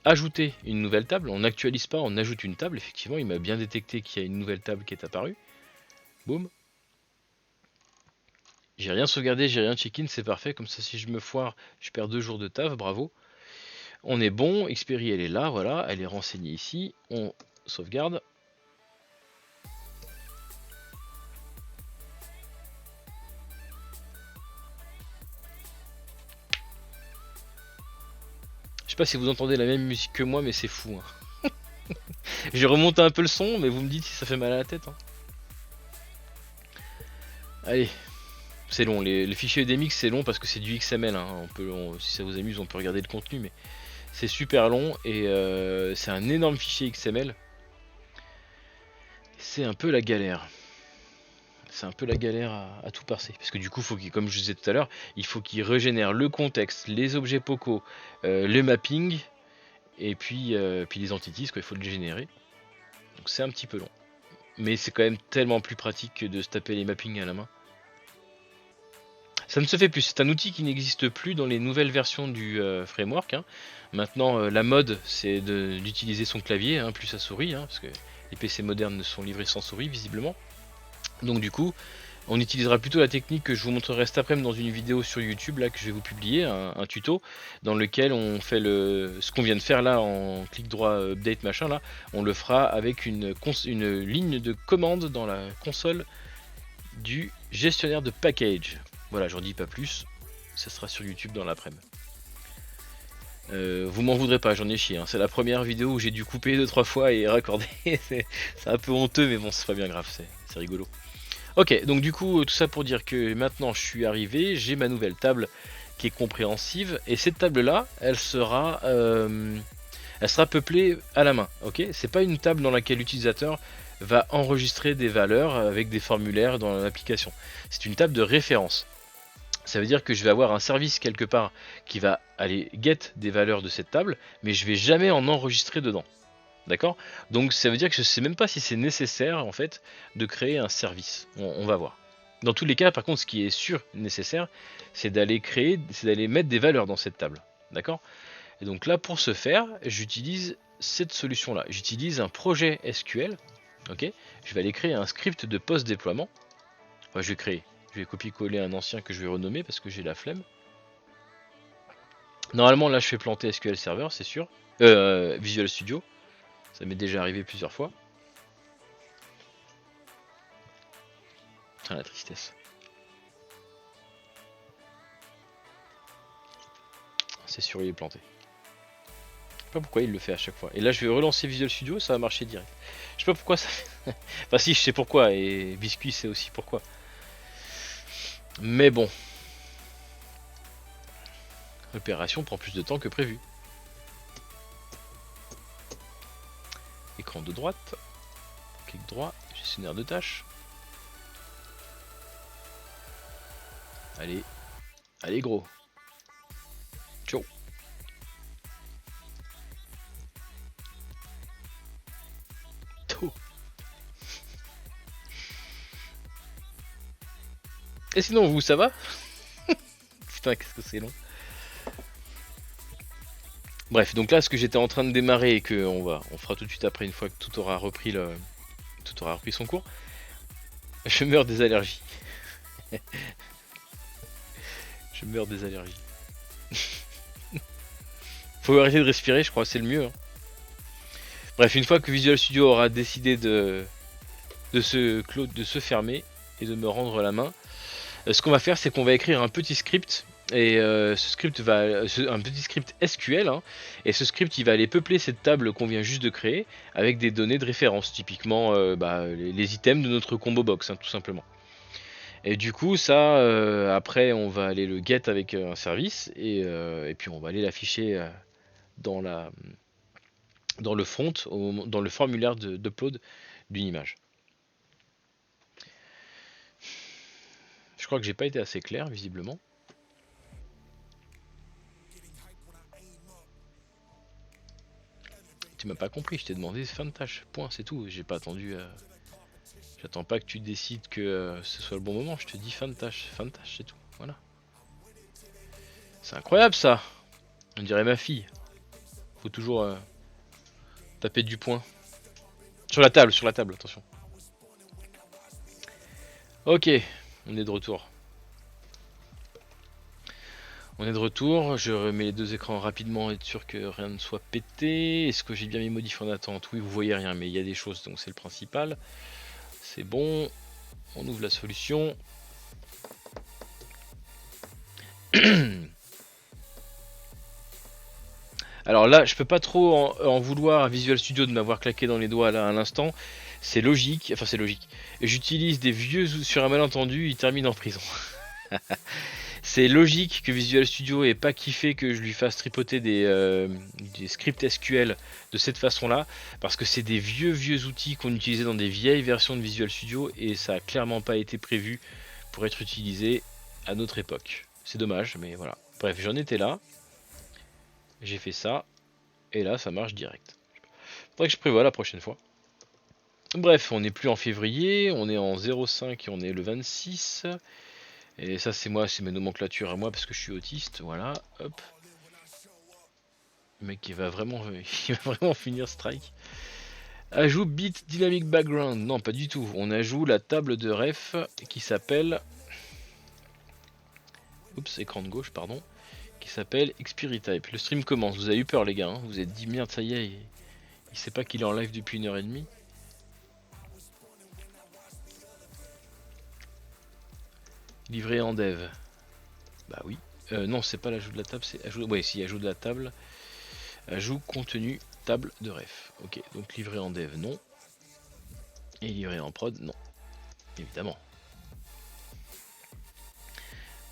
ajouter une nouvelle table. On n'actualise pas, on ajoute une table. Effectivement, il m'a bien détecté qu'il y a une nouvelle table qui est apparue. Boum. J'ai rien sauvegardé, j'ai rien check-in, c'est parfait. Comme ça, si je me foire, je perds 2 jours de taf, bravo. On est bon, Xperi elle est là, voilà, elle est renseignée ici. On sauvegarde. Je sais pas si vous entendez la même musique que moi, mais c'est fou. Hein. J'ai remonté un peu le son, mais vous me dites si ça fait mal à la tête. Hein. Allez, c'est long. Les fichiers EDMX c'est long parce que c'est du XML. Hein. Si ça vous amuse, on peut regarder le contenu, mais c'est super long et c'est un énorme fichier XML. C'est un peu la galère. C'est un peu la galère à tout parser. Parce que du coup, faut comme je disais tout à l'heure, il faut qu'il régénère le contexte, les objets POCO, le mapping, et puis les entities, quoi, il faut le générer. Donc c'est un petit peu long. Mais c'est quand même tellement plus pratique que de se taper les mappings à la main. Ça ne se fait plus, c'est un outil qui n'existe plus dans les nouvelles versions du framework. Hein. Maintenant, la mode, c'est d'utiliser son clavier, hein, plus sa souris, hein, parce que les PC modernes ne sont livrés sans souris, visiblement. Donc du coup, on utilisera plutôt la technique que je vous montrerai cet après-midi dans une vidéo sur YouTube là que je vais vous publier, un tuto dans lequel on fait ce qu'on vient de faire là en clic droit update machin là, on le fera avec une ligne de commande dans la console du gestionnaire de package. Voilà, j'en dis pas plus, ça sera sur YouTube dans l'après-midi. Vous m'en voudrez pas, j'en ai chié. Hein. C'est la première vidéo où j'ai dû couper 2-3 fois et raccorder. C'est un peu honteux, mais bon, c'est pas bien grave, c'est rigolo. Ok, donc du coup, tout ça pour dire que maintenant je suis arrivé, j'ai ma nouvelle table qui est compréhensive, et cette table-là, elle sera peuplée à la main. Ok, c'est pas une table dans laquelle l'utilisateur va enregistrer des valeurs avec des formulaires dans l'application. C'est une table de référence. Ça veut dire que je vais avoir un service quelque part qui va aller get des valeurs de cette table, mais je vais jamais en enregistrer dedans. D'accord? Donc ça veut dire que je sais même pas si c'est nécessaire en fait de créer un service. On va voir. Dans tous les cas, par contre, ce qui est sûr nécessaire, c'est d'aller mettre des valeurs dans cette table. D'accord? Et donc là, pour ce faire, j'utilise cette solution-là. J'utilise un projet SQL. Ok? Je vais aller créer un script de post-déploiement. Enfin, je vais copier-coller un ancien que je vais renommer parce que j'ai la flemme. Normalement, là, je fais planter SQL Server, c'est sûr. Visual Studio. Ça m'est déjà arrivé plusieurs fois. Ah, la tristesse. C'est sûr, il est planté. Je sais pas pourquoi il le fait à chaque fois. Et là, je vais relancer Visual Studio, ça va marcher direct. Je sais pas pourquoi ça fait. Enfin, si, je sais pourquoi. Et Biscuit sait aussi pourquoi. Mais bon. L'opération prend plus de temps que prévu. Écran de droite. Clic droit. Gestionnaire de tâches. Allez. Allez, gros. Et sinon, vous, ça va? Putain, qu'est-ce que c'est long. Bref, donc là, ce que j'étais en train de démarrer et que on fera tout de suite après, une fois que tout aura repris son cours, je meurs des allergies. Je meurs des allergies. Faut arrêter de respirer, je crois, c'est le mieux. Hein. Bref, une fois que Visual Studio aura décidé de se fermer et de me rendre la main, ce qu'on va faire, c'est qu'on va écrire un petit script. Et ce script un petit script SQL, hein, et ce script il va aller peupler cette table qu'on vient juste de créer avec des données de référence, typiquement les items de notre combo box, hein, tout simplement. Et du coup, ça, après, on va aller le get avec un service et puis on va aller l'afficher dans la, dans le front, dans le formulaire d'upload d'une image. Je crois que j'ai pas été assez clair, visiblement. Tu m'as pas compris, je t'ai demandé fin de tâche. Point, c'est tout. J'ai pas attendu. J'attends pas que tu décides que ce soit le bon moment. Je te dis fin de tâche. Fin de tâche, c'est tout. Voilà. C'est incroyable ça. On dirait ma fille. Faut toujours taper du poing. Sur la table, attention. Ok, on est de retour. On est de retour, je remets les deux écrans rapidement, être sûr que rien ne soit pété. Est-ce que j'ai bien mis modif en attente? Oui, vous voyez rien, mais il y a des choses, donc c'est le principal. C'est bon, on ouvre la solution. Alors là, je peux pas trop en vouloir à Visual Studio de m'avoir claqué dans les doigts là à l'instant. C'est logique, enfin c'est logique. J'utilise des vieux sur un malentendu, il termine en prison. C'est logique que Visual Studio ait pas kiffé que je lui fasse tripoter des scripts SQL de cette façon-là, parce que c'est des vieux outils qu'on utilisait dans des vieilles versions de Visual Studio et ça a clairement pas été prévu pour être utilisé à notre époque. C'est dommage, mais voilà. Bref, j'en étais là, j'ai fait ça, et là ça marche direct. Faudrait que je prévoie la prochaine fois. Bref, on n'est plus en février, on est en 05 et on est le 26. Et ça c'est moi, c'est mes nomenclatures à moi parce que je suis autiste, voilà, hop. Le mec il va vraiment, il va vraiment finir strike. Ajout bit dynamic background, non pas du tout. On ajoute la table de ref qui s'appelle, oups, écran de gauche pardon, qui s'appelle Expiry Type. Le stream commence, vous avez eu peur les gars, hein, vous êtes dit merde ça y est, il sait pas qu'il est en live depuis 1h30. Livré en dev. Bah oui. Non, c'est pas l'ajout de la table, c'est ajout. Ouais, si, ajout de la table. Ajout contenu table de ref. Ok, donc livré en dev, non. Et livré en prod, non. Évidemment.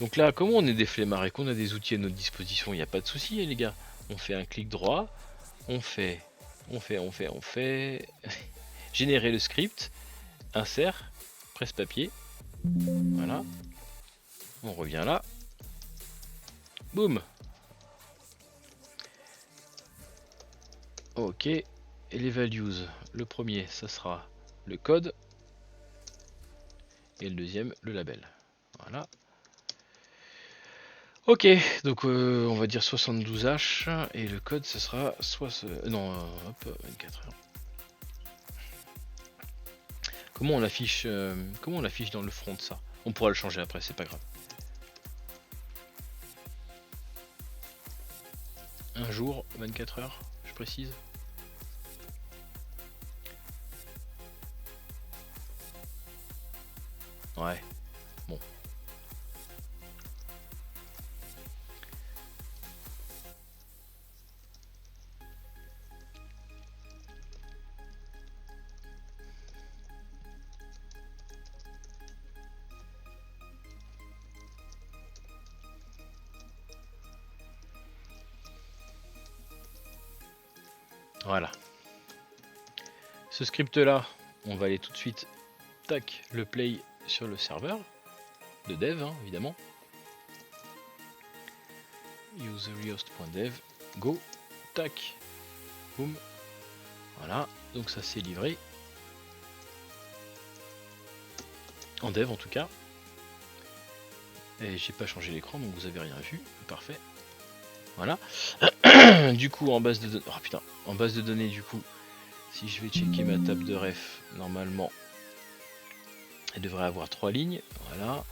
Donc là, comment on est des flemmards et qu'on a des outils à notre disposition, il n'y a pas de souci, les gars. On fait un clic droit, on fait. Générer le script, insert, presse-papier. Voilà. On revient là. Boum. Ok. Et les values. Le premier, ça sera le code. Et le deuxième, le label. Voilà. Ok, donc on va dire 72H et le code ce sera non hop 24 heures. Comment on l'affiche dans le front ça? On pourra le changer après, c'est pas grave. Un jour, 24 heures, je précise. Ouais. Bon. Voilà. Ce script là, on va aller tout de suite, tac, le play sur le serveur de dev, hein, évidemment. Useryoast.dev, go, tac, boum. Voilà, donc ça c'est livré. En dev en tout cas. Et j'ai pas changé l'écran, donc vous avez rien vu. Parfait. Voilà. Du coup, en base de données... Oh putain. En base de données, du coup, si je vais checker ma table de ref, normalement, elle devrait avoir 3 lignes. Voilà.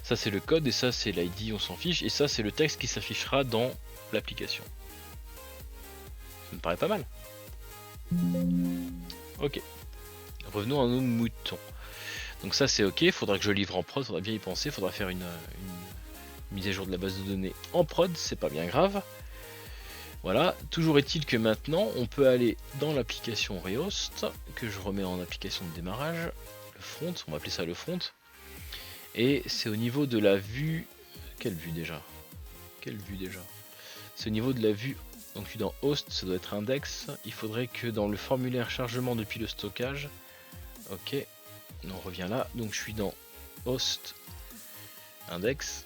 Ça, c'est le code, et ça, c'est l'ID, on s'en fiche. Et ça, c'est le texte qui s'affichera dans l'application. Ça me paraît pas mal. Ok. Revenons à nos moutons. Donc ça, c'est ok. Faudra que je livre en prod, faudra bien y penser. Faudra faire une mise à jour de la base de données en prod, c'est pas bien grave. Voilà, toujours est-il que maintenant on peut aller dans l'application Rehost, que je remets en application de démarrage, le front, on va appeler ça le front, et c'est au niveau de la vue, quelle vue déjà c'est au niveau de la vue, donc je suis dans host, ça doit être index, il faudrait que dans le formulaire chargement depuis le stockage, ok, on revient là, donc je suis dans host, index,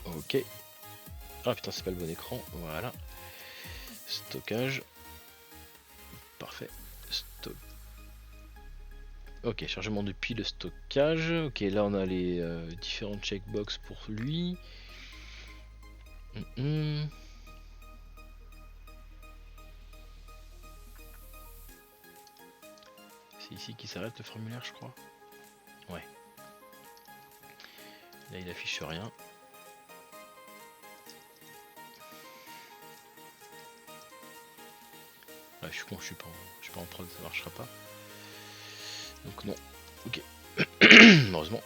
ok. Ah putain, c'est pas le bon écran. Voilà. Stockage. Parfait. Ok, chargement depuis le stockage. Ok, là on a les différentes checkbox pour lui. C'est ici qu'il s'arrête le formulaire, je crois. Ouais. Là il affiche rien. Ouais, je suis con, je suis pas en prod, ça marchera pas. Donc non. Ok. Heureusement.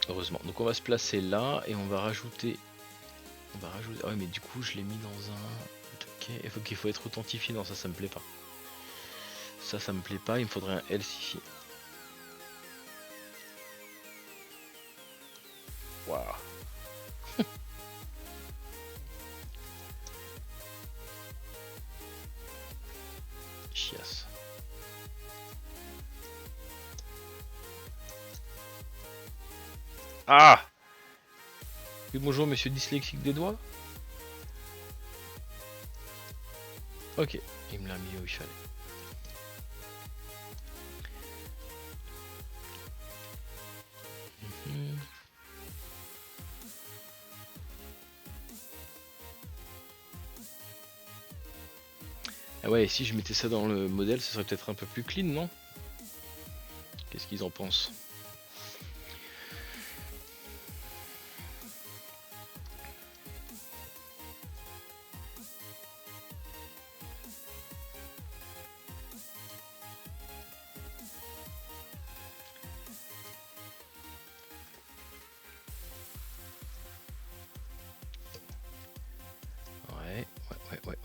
Heureusement. Donc on va se placer là et on va rajouter. Ah ouais, mais du coup je l'ai mis dans un. Ok. Il faut être authentifié. Non, ça me plaît pas. Ça me plaît pas. Il me faudrait un else ici. Waouh. Chiasse. Ah! Oui, bonjour monsieur dyslexique des doigts. Ok, il me l'a mis où il fallait. Ah ouais, si je mettais ça dans le modèle, ce serait peut-être un peu plus clean, non? Qu'est-ce qu'ils en pensent?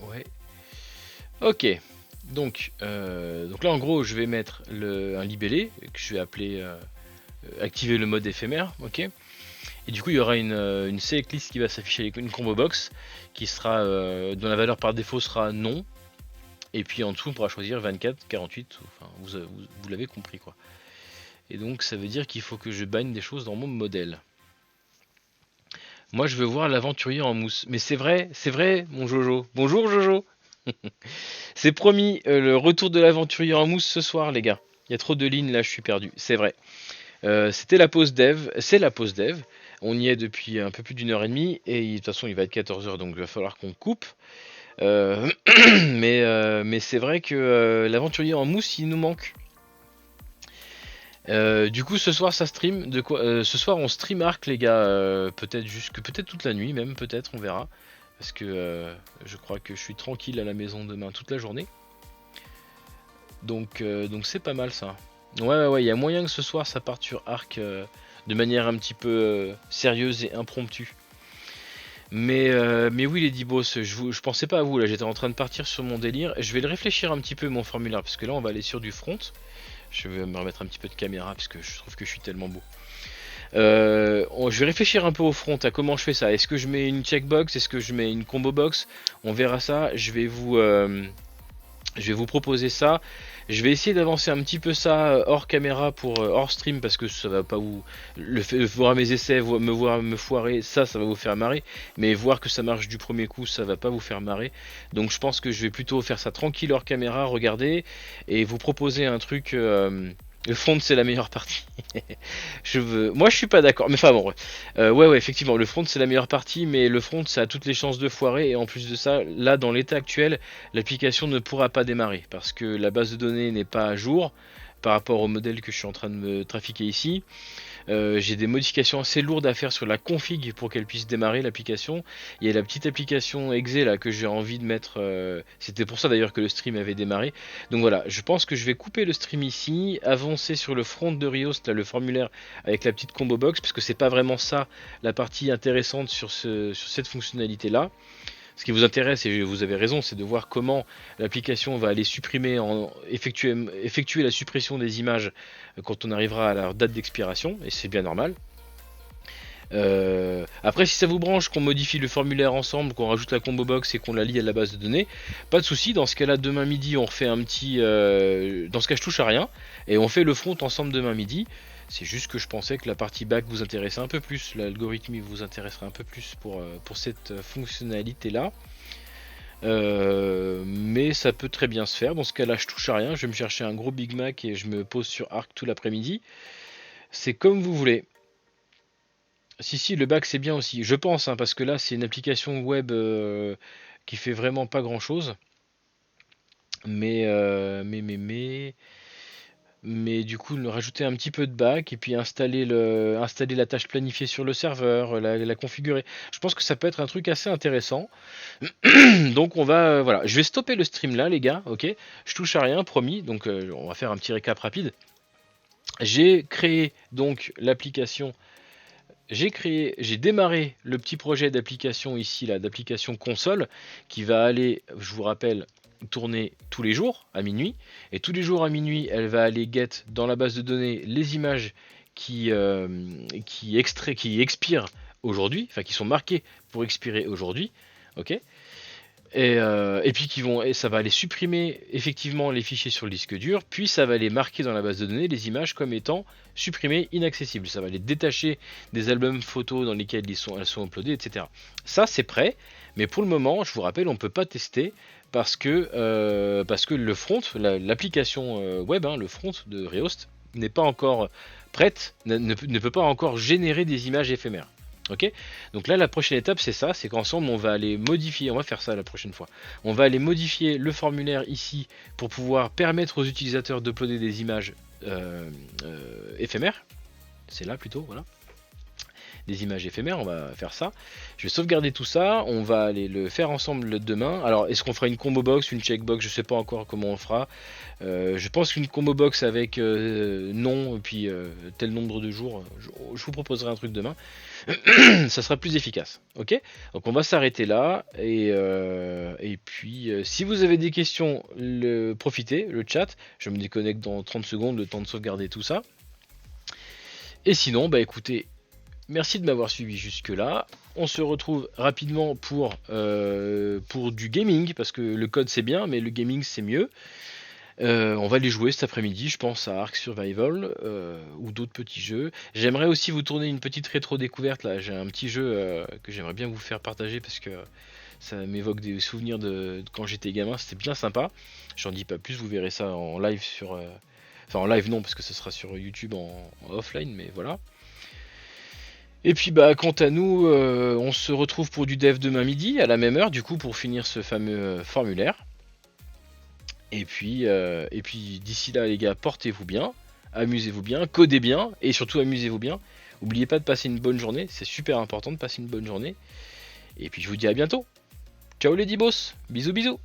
Ouais. Ok, donc là en gros je vais mettre un libellé que je vais appeler activer le mode éphémère, ok. Et du coup il y aura une select list qui va s'afficher avec une combo box qui sera dont la valeur par défaut sera non. Et puis en dessous on pourra choisir 24, 48, enfin vous l'avez compris quoi. Et donc ça veut dire qu'il faut que je bind des choses dans mon modèle. Moi je veux voir l'aventurier en mousse. Mais c'est vrai, mon Jojo. Bonjour Jojo. C'est promis, le retour de l'aventurier en mousse ce soir les gars. Il y a trop de lignes là, je suis perdu. C'est vrai. C'était la pause dev, c'est la pause dev. On y est depuis un peu plus d'une heure et demie et de toute façon il va être 14h donc il va falloir qu'on coupe. Mais c'est vrai que l'aventurier en mousse il nous manque. Du coup ce soir ça stream de quoi ce soir on stream Arc les gars, peut-être toute la nuit même, peut-être on verra parce que je crois que je suis tranquille à la maison demain toute la journée, donc c'est pas mal ça. Ouais, il y a moyen que ce soir ça parte sur Arc de manière un petit peu sérieuse et impromptue, mais oui les D-Boss, je pensais pas à vous là, j'étais en train de partir sur mon délire. Je vais le réfléchir un petit peu mon formulaire parce que là on va aller sur du front. Je vais me remettre un petit peu de caméra parce que je trouve que je suis tellement beau. Je vais réfléchir un peu au front à comment je fais ça. Est-ce que je mets une checkbox? Est-ce que je mets une combo box? On verra ça. Je vais vous Je vais vous proposer ça. Je vais essayer d'avancer un petit peu ça hors caméra pour hors stream parce que ça va pas vous le fait de voir mes essais, me voir me foirer, ça va vous faire marrer. Mais voir que ça marche du premier coup, ça va pas vous faire marrer. Donc je pense que je vais plutôt faire ça tranquille hors caméra, regarder et vous proposer un truc. Le front c'est la meilleure partie. Moi je suis pas d'accord. Mais enfin bon, ouais. Ouais, effectivement, le front c'est la meilleure partie, mais le front ça a toutes les chances de foirer. Et en plus de ça, là dans l'état actuel, l'application ne pourra pas démarrer parce que la base de données n'est pas à jour par rapport au modèle que je suis en train de me trafiquer ici. J'ai des modifications assez lourdes à faire sur la config pour qu'elle puisse démarrer l'application. Il y a la petite application exe là que j'ai envie de mettre. C'était pour ça d'ailleurs que le stream avait démarré. Donc voilà, je pense que je vais couper le stream ici, avancer sur le front de Riost, là, le formulaire avec la petite combo box, parce que c'est pas vraiment ça la partie intéressante sur cette fonctionnalité là. Ce qui vous intéresse, et vous avez raison, c'est de voir comment l'application va aller effectuer la suppression des images quand on arrivera à leur date d'expiration, et c'est bien normal. Après, si ça vous branche qu'on modifie le formulaire ensemble, qu'on rajoute la combo box et qu'on la lie à la base de données, pas de souci. Dans ce cas-là, demain midi, on refait un petit. Dans ce cas, je touche à rien et on fait le front ensemble demain midi. C'est juste que je pensais que la partie back vous intéressait un peu plus, l'algorithme vous intéresserait un peu plus pour cette fonctionnalité là. Mais ça peut très bien se faire. Dans ce cas-là, je touche à rien. Je vais me chercher un gros Big Mac et je me pose sur Arc tout l'après-midi. C'est comme vous voulez. Si, le back c'est bien aussi. Je pense, hein, parce que là, c'est une application web qui fait vraiment pas grand-chose. Mais du coup, rajouter un petit peu de back et puis installer la tâche planifiée sur le serveur, la configurer. Je pense que ça peut être un truc assez intéressant. Donc on va, voilà, je vais stopper le stream là, les gars, ok. Je touche à rien, promis. Donc on va faire un petit récap rapide. J'ai créé donc l'application. J'ai démarré le petit projet d'application ici, là, d'application console, qui va aller, je vous rappelle, tourner tous les jours à minuit. Et tous les jours à minuit, elle va aller get dans la base de données les images qui expirent aujourd'hui, enfin qui sont marquées pour expirer aujourd'hui. Ok. Et puis ça va aller supprimer effectivement les fichiers sur le disque dur, puis ça va les marquer dans la base de données les images comme étant supprimées, inaccessibles. Ça va les détacher des albums photos dans lesquels elles sont uploadées, etc. Ça c'est prêt, mais pour le moment, je vous rappelle, on ne peut pas tester parce que le front, l'application web, hein, le front de Rehost n'est pas encore prête, ne peut pas encore générer des images éphémères. Ok, donc là la prochaine étape c'est ça, c'est qu'ensemble on va aller modifier, on va faire ça la prochaine fois. On va aller modifier le formulaire ici pour pouvoir permettre aux utilisateurs d'uploader des images éphémères. C'est là plutôt, voilà. Des images éphémères, on va faire ça. Je vais sauvegarder tout ça, on va aller le faire ensemble demain. Alors est-ce qu'on fera une combo box, une checkbox, je sais pas encore comment on fera. Je pense qu'une combo box avec nom et puis tel nombre de jours, je vous proposerai un truc demain. Ça sera plus efficace. Ok, donc on va s'arrêter là et puis si vous avez des questions, profitez, le chat. Je me déconnecte dans 30 secondes, le temps de sauvegarder tout ça. Et sinon, bah écoutez, merci de m'avoir suivi jusque là. On se retrouve rapidement pour du gaming parce que le code c'est bien, mais le gaming c'est mieux. On va les jouer cet après-midi, je pense à Ark Survival ou d'autres petits jeux. J'aimerais aussi vous tourner une petite rétro découverte là. J'ai un petit jeu que j'aimerais bien vous faire partager parce que ça m'évoque des souvenirs de quand j'étais gamin. C'était bien sympa. J'en dis pas plus, vous verrez ça en live enfin en live non parce que ce sera sur YouTube en offline, mais voilà. Et puis bah quant à nous, on se retrouve pour du dev demain midi à la même heure du coup pour finir ce fameux formulaire. Et puis d'ici là les gars, portez-vous bien, amusez-vous bien, codez bien et surtout amusez-vous bien. N'oubliez pas de passer une bonne journée, c'est super important de passer une bonne journée. Et puis je vous dis à bientôt. Ciao les dibos, bisous bisous.